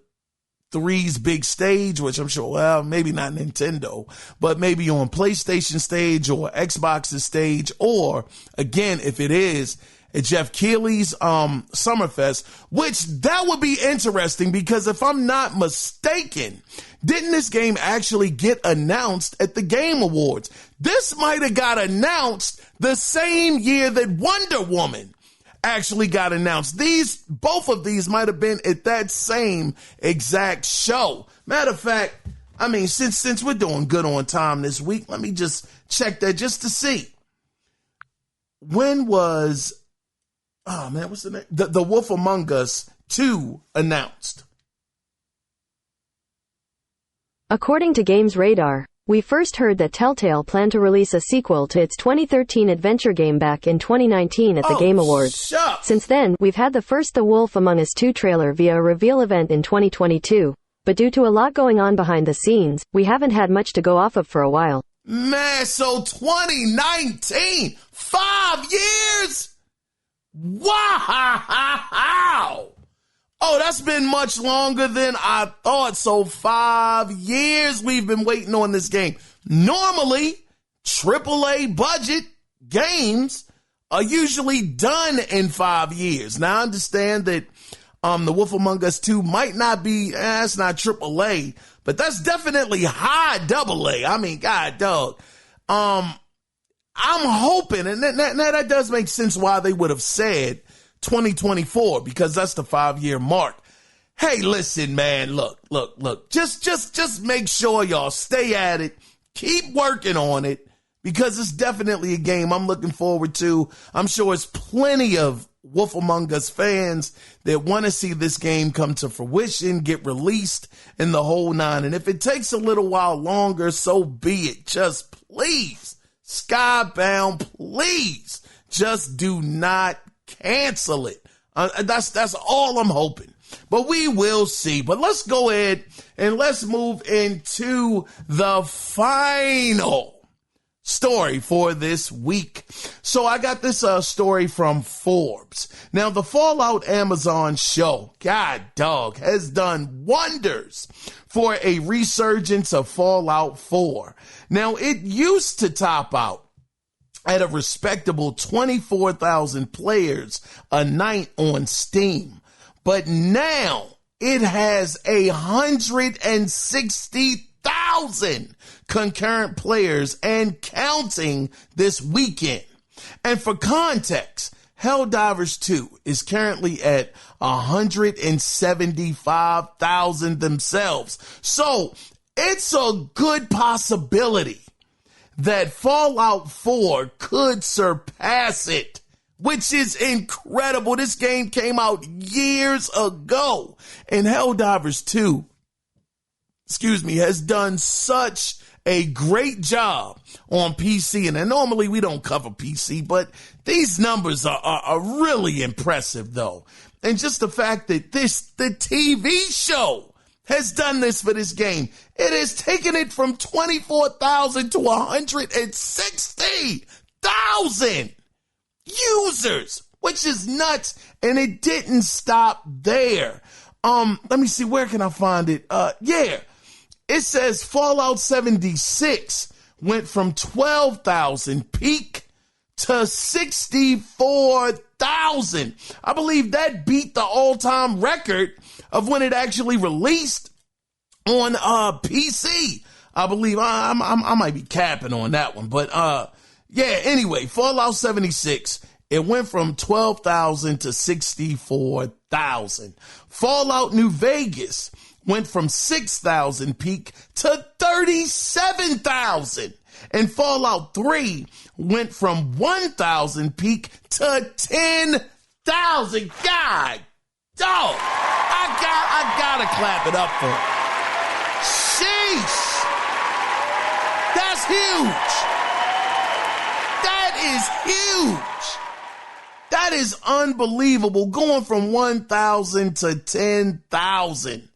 3's big stage, which I'm sure, well, maybe not Nintendo, but maybe on PlayStation stage or Xbox's stage, or again, if it is at Jeff Keighley's Summerfest, which that would be interesting, because if I'm not mistaken, didn't this game actually get announced at the Game Awards? This might have got announced the same year that Wonder Woman actually got announced. Both of these might have been at that same exact show. Matter of fact, I mean, since we're doing good on time this week, let me just check that just to see. When was, what's the name? The Wolf Among Us 2 announced? According to Games Radar, we first heard that Telltale planned to release a sequel to its 2013 adventure game back in 2019 at the Game Awards. Since then, we've had the first The Wolf Among Us 2 trailer via a reveal event in 2022, but due to a lot going on behind the scenes, we haven't had much to go off of for a while. Man, so 2019, 5 years? Wow! Oh, that's been much longer than I thought. So 5 years we've been waiting on this game. Normally, AAA budget games are usually done in 5 years. Now, I understand that The Wolf Among Us 2 might not be, it's not AAA, but that's definitely high AA. I mean, God, dog. I'm hoping, and that does make sense why they would have said 2024, because that's the 5-year mark. Hey, listen, man, look. Just make sure y'all stay at it. Keep working on it, because it's definitely a game I'm looking forward to. I'm sure it's plenty of Wolf Among Us fans that want to see this game come to fruition, get released, and the whole nine. And if it takes a little while longer, so be it. Just please, Skybound, please, just do not cancel it. That's all I'm hoping. But we will see. But let's go ahead and let's move into the final story for this week. So I got this story from Forbes. Now, the Fallout Amazon show, God dog, has done wonders for a resurgence of Fallout 4. Now, it used to top out at a respectable 24,000 players a night on Steam, but now it has 160,000 concurrent players and counting this weekend. And for context, Helldivers 2 is currently at 175,000 themselves. So it's a good possibility that Fallout 4 could surpass it, which is incredible. This game came out years ago, and Helldivers 2, has done such a great job on PC. And normally we don't cover PC, but these numbers are really impressive, though. And just the fact that the TV show has done this for this game. It has taken it from 24,000 to 160,000 users, which is nuts. And it didn't stop there. Let me see, where can I find it? It says Fallout 76 went from 12,000 peak to 64,000. I believe that beat the all-time record of when it actually released on PC. I believe I might be capping on that one, but anyway, Fallout 76, it went from 12,000 to 64,000. Fallout New Vegas went from 6,000 peak to 37,000. And Fallout 3 went from 1,000 peak to 10,000. God, dog, I gotta clap it up for it. Sheesh. That's huge. That is huge. That is unbelievable. Going from 1,000 to 10,000.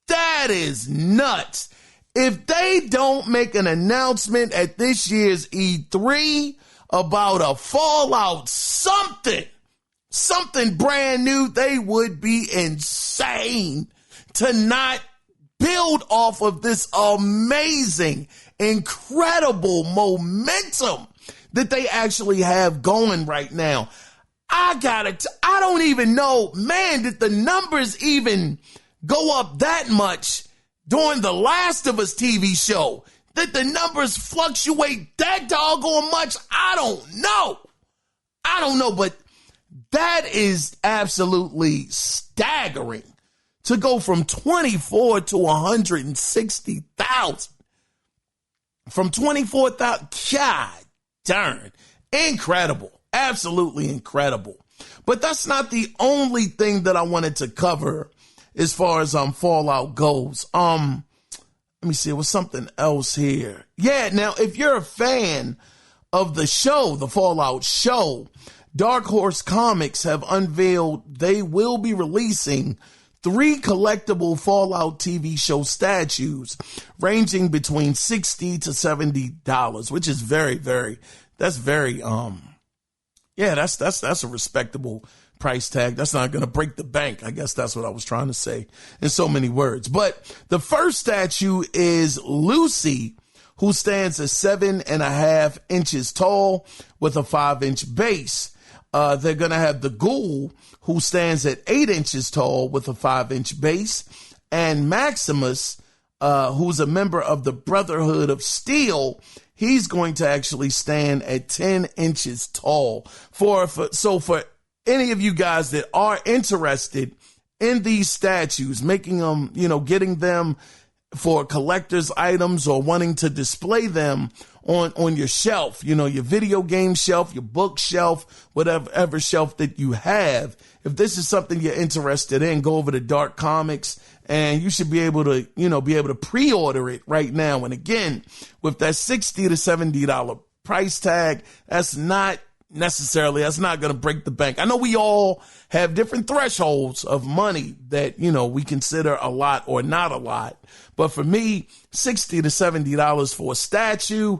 That is nuts. If they don't make an announcement at this year's E3 about a Fallout something brand new, they would be insane to not build off of this amazing, incredible momentum that they actually have going right now. I don't even know, man, did the numbers even go up that much during the Last of Us TV show? That the numbers fluctuate that doggone much? I don't know, but That is absolutely staggering to go from 24 to 160,000. From 24,000, God darn, incredible, absolutely incredible. But that's not the only thing that I wanted to cover as far as Fallout goes. Let me see, it was something else here. Yeah, now if you're a fan of the show, the Fallout show, Dark Horse Comics have unveiled they will be releasing 3 collectible Fallout TV show statues ranging between $60 to $70, which is that's a respectable price tag. That's not going to break the bank. I guess that's what I was trying to say in so many words. But the first statue is Lucy, who stands at 7.5 inches tall with a 5-inch base. They're going to have the Ghoul, who stands at 8 inches tall with a 5-inch base, and Maximus, who's a member of the Brotherhood of Steel. He's going to actually stand at 10 inches tall. For any of you guys that are interested in these statues, making them, getting them for collector's items or wanting to display them on your shelf, your video game shelf, your bookshelf, whatever shelf that you have. If this is something you're interested in, go over to Dark Comics and you should be able to, pre-order it right now. And again, with that $60 to $70 price tag, that's not going to break the bank. I know we all have different thresholds of money that, we consider a lot or not a lot. But for me, $60 to $70 for a statue,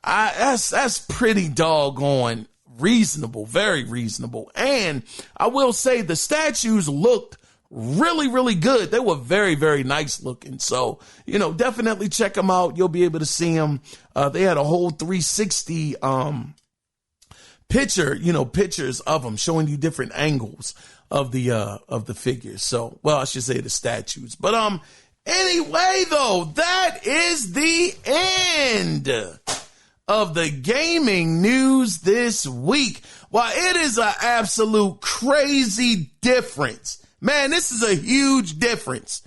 that's pretty doggone reasonable, very reasonable. And I will say the statues looked really, really good. They were very, very nice looking. So, definitely check them out. You'll be able to see them. They had a whole 360 pictures of them showing you different angles of the figures. So, well, I should say the statues. But anyway, though, that is the end of the gaming news this week. Well, it is an absolute crazy difference. Man, this is a huge difference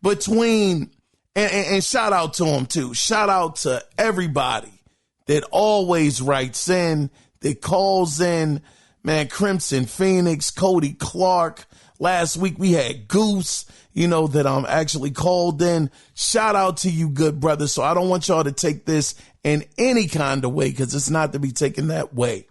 between, and shout out to them too. Shout out to everybody that always writes in, that calls in, man, Crimson Phoenix, Cody Clark. Last week we had Goose, that actually called in. Shout out to you, good brother. So I don't want y'all to take this in any kind of way, because it's not to be taken that way.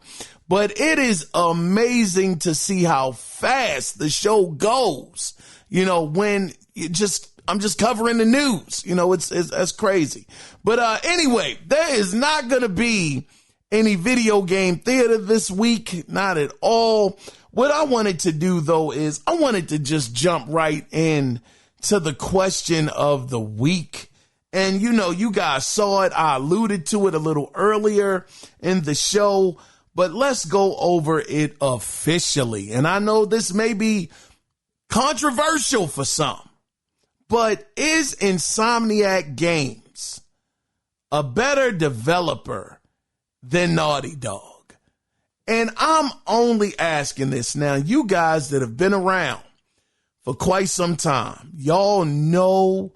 But it is amazing to see how fast the show goes. When I'm just covering the news. It's that's crazy. But anyway, there is not going to be any video game theater this week. Not at all. What I wanted to do, though, is I wanted to just jump right in to the question of the week. And, you guys saw it. I alluded to it a little earlier in the show, but let's go over it officially. And I know this may be controversial for some, but is Insomniac Games a better developer than Naughty Dog? And I'm only asking this now. You guys that have been around for quite some time, y'all know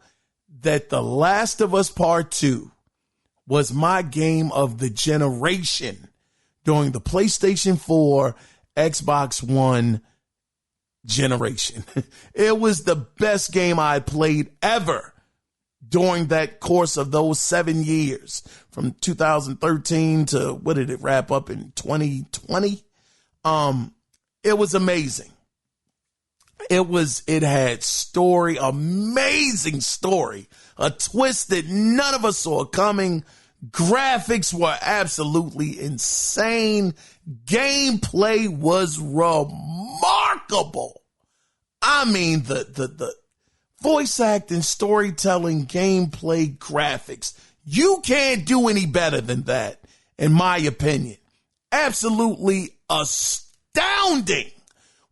that The Last of Us Part 2 was my game of the generation during the PlayStation 4, Xbox One generation. It was the best game I had played ever during that course of those 7 years, from 2013 to what did it wrap up in 2020? It was amazing. It had story, amazing story, a twist that none of us saw coming. Graphics were absolutely insane. Gameplay was remarkable. I mean, the voice acting, storytelling, gameplay, graphics. You can't do any better than that, in my opinion. Absolutely astounding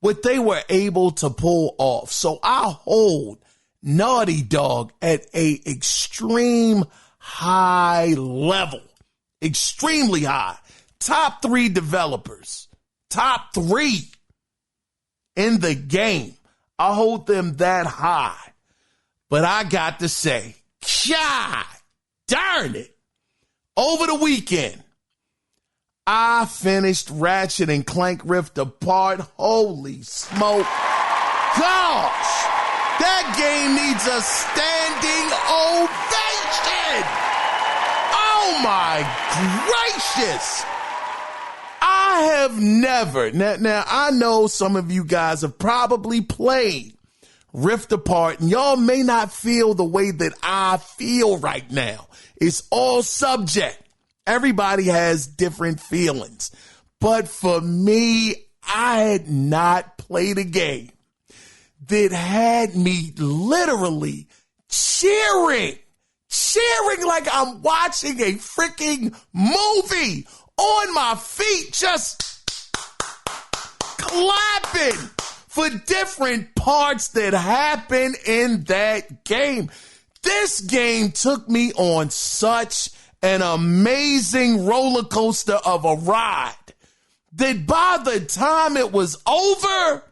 what they were able to pull off. So I hold Naughty Dog at a extreme high level, extremely high. Top 3 developers, top 3 in the game. I hold them that high. But I got to say, God darn it. Over the weekend, I finished Ratchet and Clank Rift Apart. Holy smoke. Gosh, that game needs a standing ovation. Oh my gracious. I have never, now I know some of you guys have probably played Rift Apart, and y'all may not feel the way that I feel right now. It's all subject. Everybody has different feelings. But for me, I had not played a game that had me literally cheering like I'm watching a freaking movie, on my feet, just clapping for different parts that happen in that game. This game took me on such an amazing roller coaster of a ride that by the time it was over,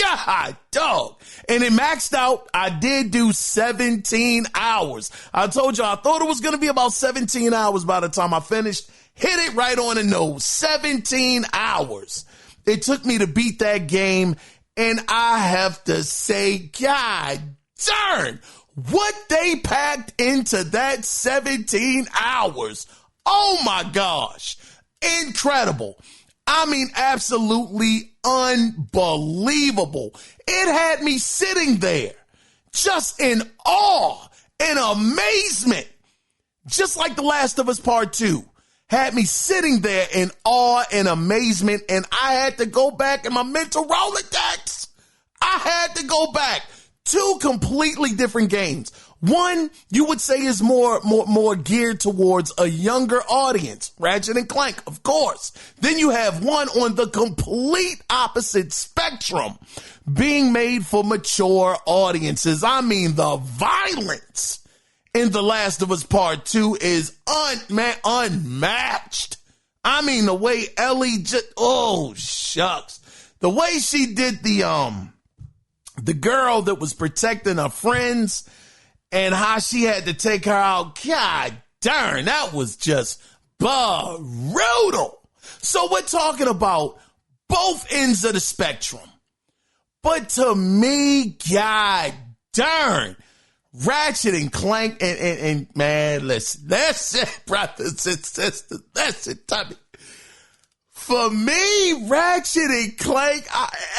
God, dog. And it maxed out. I did do 17 hours. I told you, I thought it was going to be about 17 hours by the time I finished. Hit it right on the nose. 17 hours. It took me to beat that game. And I have to say, God darn, what they packed into that 17 hours. Oh my gosh. Incredible. I mean, absolutely unbelievable. It had me sitting there just in awe and amazement, just like The Last of Us Part 2. Had me sitting there in awe and amazement, and I had to go back in my mental Rolodex. I had to go back. Two completely different games. One, you would say, is more geared towards a younger audience. Ratchet and Clank, of course. Then you have one on the complete opposite spectrum, being made for mature audiences. I mean, the violence in The Last of Us Part 2 is unmatched. I mean, the way Ellie just, oh, shucks. The way she did the girl that was protecting her friends and how she had to take her out. God darn, that was just brutal. So we're talking about both ends of the spectrum. But to me, God darn, Ratchet and Clank and man, listen, that's it, brothers and sisters. That's it, Tommy. For me, Ratchet and Clank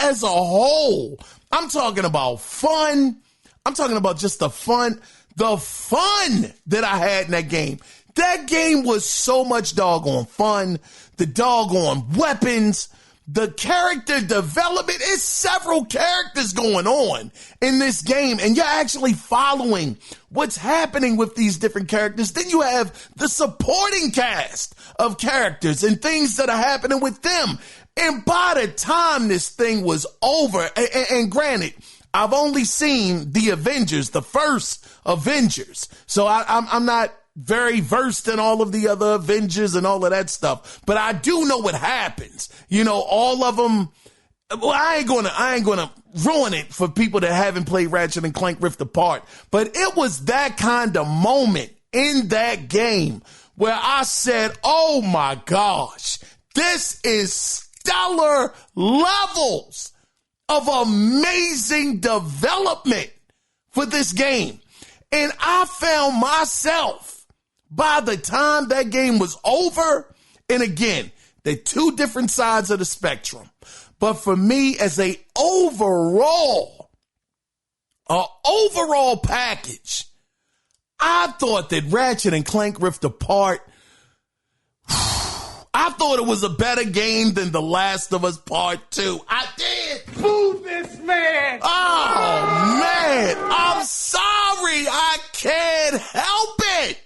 as a whole, I'm talking about fun. I'm talking about just the fun that I had in that game. That game was so much doggone fun. The doggone weapons, the character development. It's several characters going on in this game, and you're actually following what's happening with these different characters. Then you have the supporting cast of characters and things that are happening with them. And by the time this thing was over, and granted, I've only seen the Avengers, the first Avengers. So I'm not very versed in all of the other Avengers and all of that stuff, but I do know what happens. You know, all of them. Well, I ain't gonna ruin it for people that haven't played Ratchet and Clank Rift Apart, but it was that kind of moment in that game where I said, oh my gosh, this is stellar levels of amazing development for this game. And I found myself, by the time that game was over, and again, they're two different sides of the spectrum. But for me, as a overall package, I thought that Ratchet and Clank Rift Apart, I thought it was a better game than The Last of Us Part 2. I did. Boo this man. Oh, man. I'm sorry. I can't help it.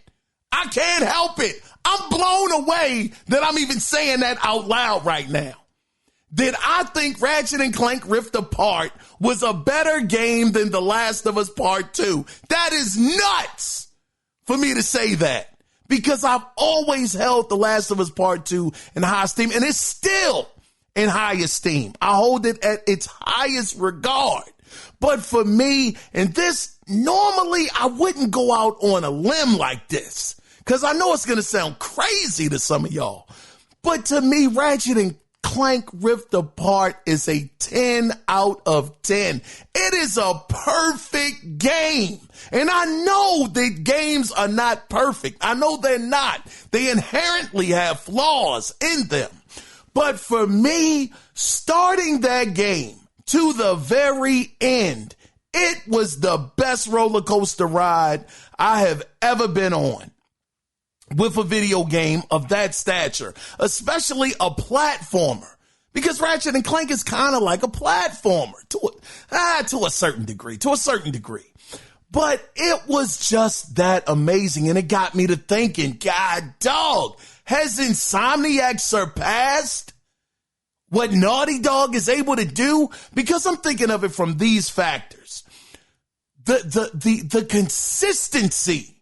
I can't help it. I'm blown away that I'm even saying that out loud right now. That I think Ratchet and Clank Rift Apart was a better game than The Last of Us Part 2. That is nuts for me to say that. Because I've always held The Last of Us Part 2 in high esteem, and it's still in high esteem. I hold it at its highest regard. But for me, and this, normally I wouldn't go out on a limb like this, because I know it's going to sound crazy to some of y'all. But to me, Ratchet and Clank Rift Apart is a 10 out of 10. It is a perfect game. And I know that games are not perfect. I know they're not. They inherently have flaws in them. But for me, starting that game to the very end, it was the best roller coaster ride I have ever been on with a video game of that stature, especially a platformer, because Ratchet and Clank is kind of like a platformer to a certain degree. But it was just that amazing, and it got me to thinking, God dog, has Insomniac surpassed what Naughty Dog is able to do? Because I'm thinking of it from these factors. The consistency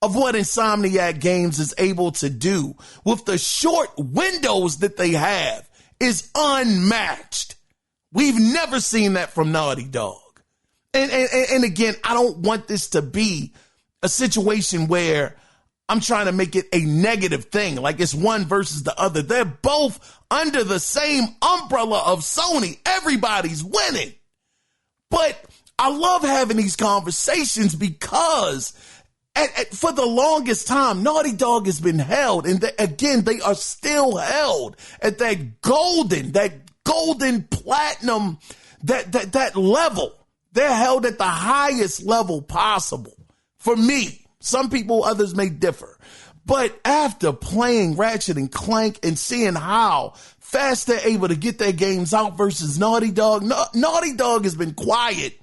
of what Insomniac Games is able to do with the short windows that they have is unmatched. We've never seen that from Naughty Dog. And again, I don't want this to be a situation where I'm trying to make it a negative thing, like it's one versus the other. They're both under the same umbrella of Sony. Everybody's winning. But I love having these conversations because for the longest time, Naughty Dog has been held, and they are still held at that golden platinum, that level. They're held at the highest level possible. For me, some people, others may differ. But after playing Ratchet and Clank and seeing how fast they're able to get their games out versus Naughty Dog, Naughty Dog has been quiet.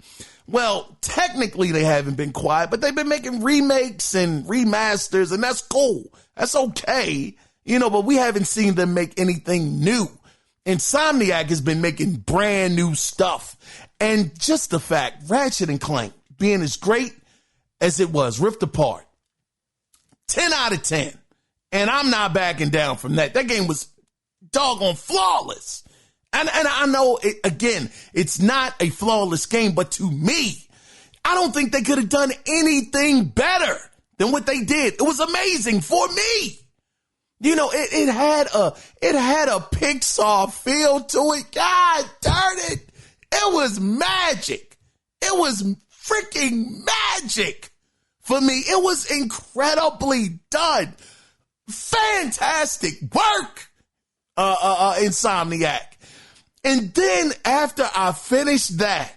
Well, technically they haven't been quiet, but they've been making remakes and remasters, and that's cool. That's okay. But we haven't seen them make anything new. Insomniac has been making brand new stuff. And just the fact, Ratchet and Clank being as great as it was, Rift Apart, 10 out of 10. And I'm not backing down from that. That game was doggone flawless. And I know, it's not a flawless game, but to me, I don't think they could have done anything better than what they did. It was amazing for me. It had a Pixar feel to it. God darn it. It was magic. It was freaking magic for me. It was incredibly done. Fantastic work, Insomniac. And then after I finished that,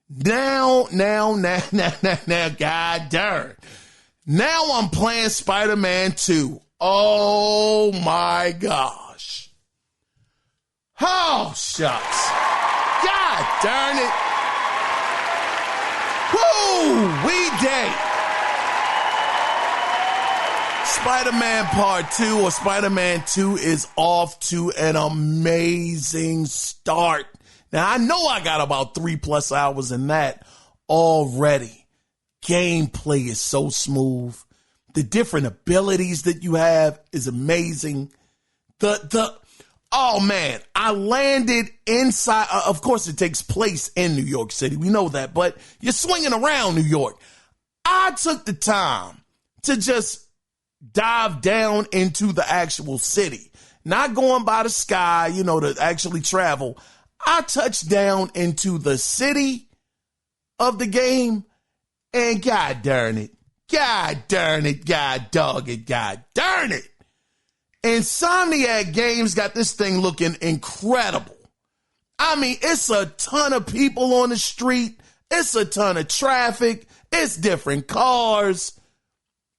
now, God darn. Now I'm playing Spider-Man 2. Oh my gosh. Oh, shucks. God darn it. Woo-wee-day. Spider-Man Part 2 or Spider-Man 2 is off to an amazing start. Now, I know I got about 3+ hours in that already. Gameplay is so smooth. The different abilities that you have is amazing. Oh man, I landed inside. Of course, it takes place in New York City. We know that, but you're swinging around New York. I took the time to just dive down into the actual city, not going by the sky, to actually travel. I touched down into the city of the game, and God darn it, God darn it, God dog it, God darn it. Insomniac Games got this thing looking incredible. I mean, it's a ton of people on the street. It's a ton of traffic. It's different cars.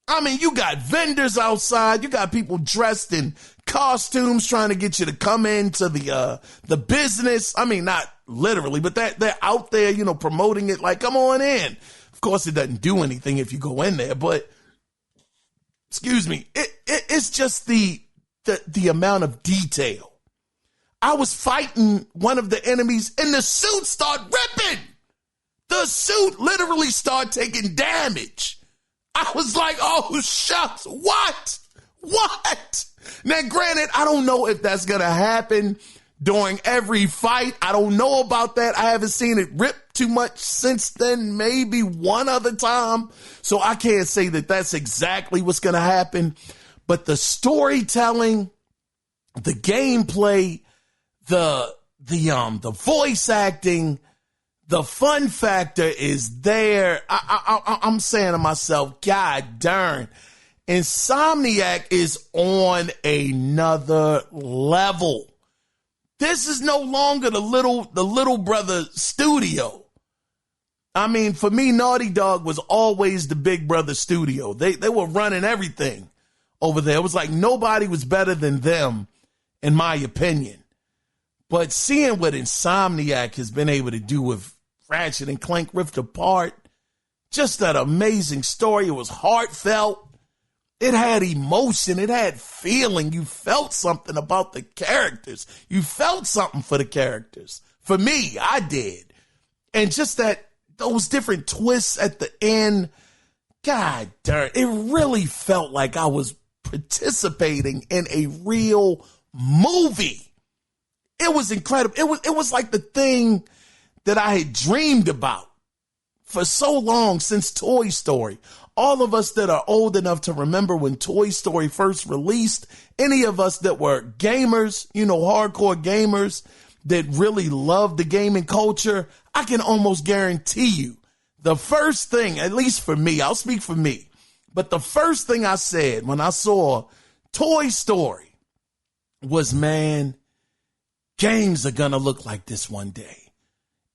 I mean, you got vendors outside. You got people dressed in costumes trying to get you to come into the business. I mean, not literally, but they're out there, promoting it like, come on in. Of course, it doesn't do anything if you go in there, but excuse me, it's just the amount of detail. I was fighting one of the enemies and the suit started ripping. The suit literally started taking damage. I was like, oh, shucks, what? Now, granted, I don't know if that's going to happen during every fight. I don't know about that. I haven't seen it rip too much since then, maybe one other time. So I can't say that that's exactly what's going to happen. But the storytelling, the gameplay, the voice acting, the fun factor is there. I'm saying to myself, God darn, Insomniac is on another level. This is no longer the little brother studio. I mean, for me, Naughty Dog was always the big brother studio. They were running everything over there. It was like nobody was better than them, in my opinion. But seeing what Insomniac has been able to do with Ratchet and Clank Rift Apart, just that amazing story. It was heartfelt. It had emotion. It had feeling. You felt something about the characters. You felt something for the characters. For me, I did. And just those different twists at the end, God darn, it really felt like I was participating in a real movie. It was incredible. It was like the thing that I had dreamed about for so long, since Toy Story. All of us that are old enough to remember when Toy Story first released, any of us that were gamers, hardcore gamers that really loved the gaming culture, I can almost guarantee you the first thing, at least for me, I'll speak for me, but the first thing I said when I saw Toy Story was, man, games are going to look like this one day.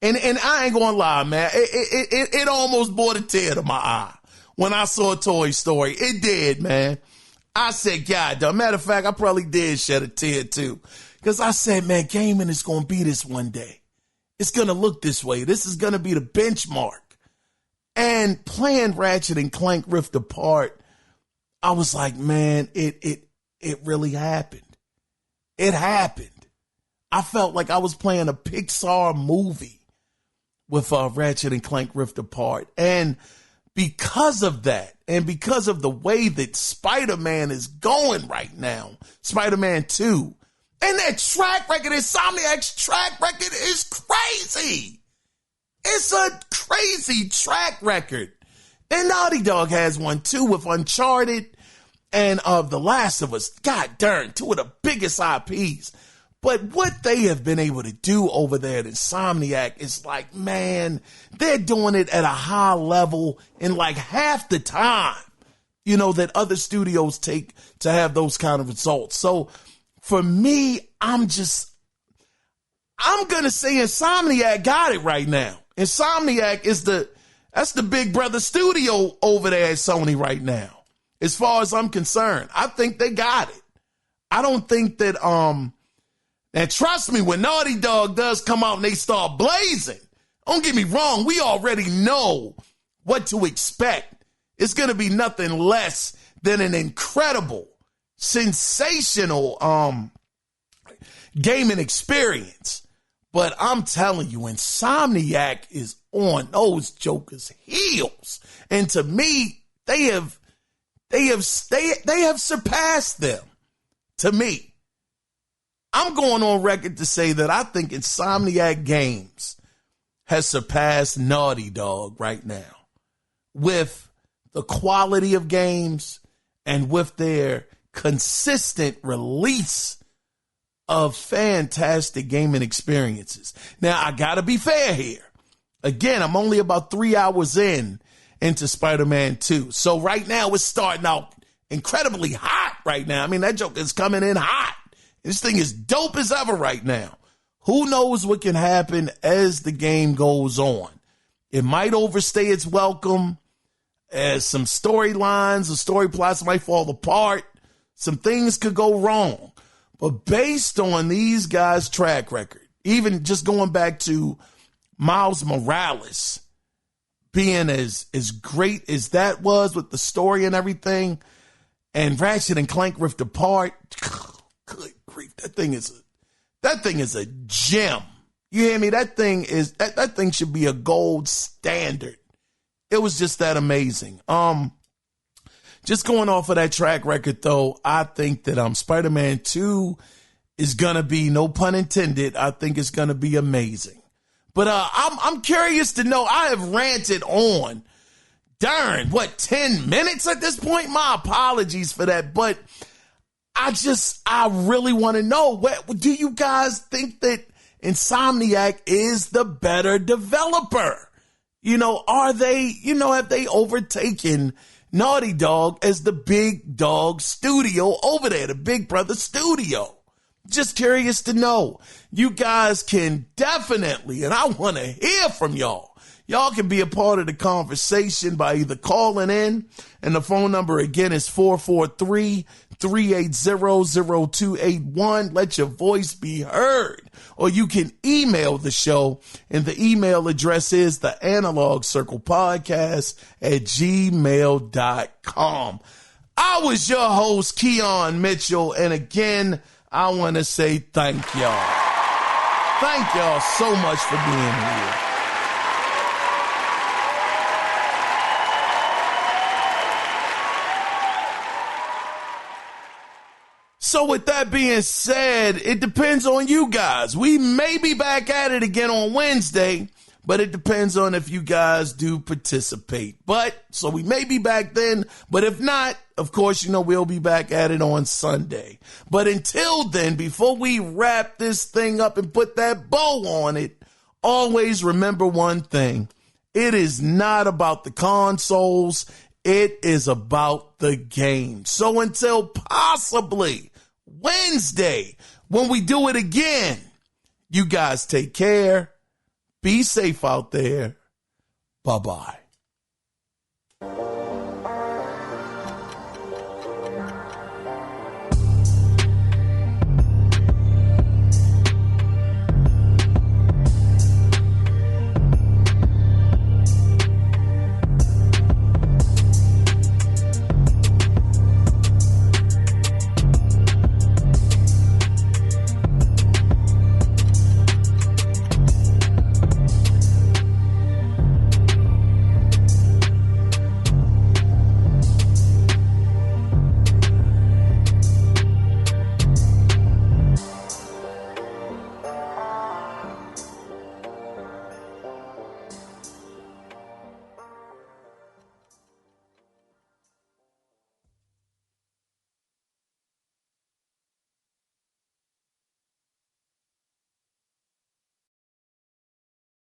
And I ain't going to lie, man, it almost brought a tear to my eye when I saw Toy Story. It did, man. I said, God, matter of fact, I probably did shed a tear too. Because I said, man, gaming is going to be this one day. It's going to look this way. This is going to be the benchmark. And playing Ratchet and Clank Rift Apart, I was like, man, it really happened. It happened. I felt like I was playing a Pixar movie with Ratchet and Clank Rift Apart. And because of that, and because of the way that Spider-Man is going right now, Spider-Man 2, and that track record, Insomniac's track record is crazy. It's a crazy track record. And Naughty Dog has one too with Uncharted and The Last of Us. God darn, two of the biggest IPs. But what they have been able to do over there at Insomniac is like, man, they're doing it at a high level in like half the time, that other studios take to have those kind of results. So for me, I'm going to say Insomniac got it right now. Insomniac that's the big brother studio over there at Sony right now. As far as I'm concerned, I think they got it. I don't think that, and trust me, when Naughty Dog does come out and they start blazing, don't get me wrong, we already know what to expect. It's going to be nothing less than an incredible, sensational gaming experience. But I'm telling you, Insomniac is on those jokers' heels. And to me, they have surpassed them. To me. I'm going on record to say that I think Insomniac Games has surpassed Naughty Dog right now with the quality of games and with their consistent release of fantastic gaming experiences. Now, I got to be fair here. Again, I'm only about 3 hours into Spider-Man 2. So right now, it's starting out incredibly hot right now. I mean, that joke is coming in hot. This thing is dope as ever right now. Who knows what can happen as the game goes on? It might overstay its welcome, as some storylines or story plots might fall apart. Some things could go wrong. But based on these guys' track record, even just going back to Miles Morales being as great as that was with the story and everything, and Ratchet and Clank Rift Apart, good grief, that thing is a gem. You hear me? That thing should be a gold standard. It was just that amazing. Just going off of that track record, though, I think that Spider-Man 2 is going to be, no pun intended, I think it's going to be amazing. But I'm curious to know, I have ranted on, 10 minutes at this point? My apologies for that. But I really want to know, do you guys think that Insomniac is the better developer? Are they, have they overtaken Naughty Dog as the big dog studio over there, the Big Brother studio? Just curious to know. You guys can definitely, and I want to hear from y'all. Y'all can be a part of the conversation by either calling in, and the phone number again is 443-380-0281. Let your voice be heard. Or you can email the show, and the email address is theanalogcirclepodcast@gmail.com. I was your host, Kiaun Mitchell, and again, I want to say thank y'all. Thank y'all so much for being here. So with that being said, it depends on you guys. We may be back at it again on Wednesday, but it depends on if you guys do participate. So we may be back then, but if not, of course, we'll be back at it on Sunday. But until then, before we wrap this thing up and put that bow on it, always remember one thing. It is not about the consoles. It is about the game. So until possibly Wednesday, when we do it again, you guys take care. Be safe out there. Bye-bye.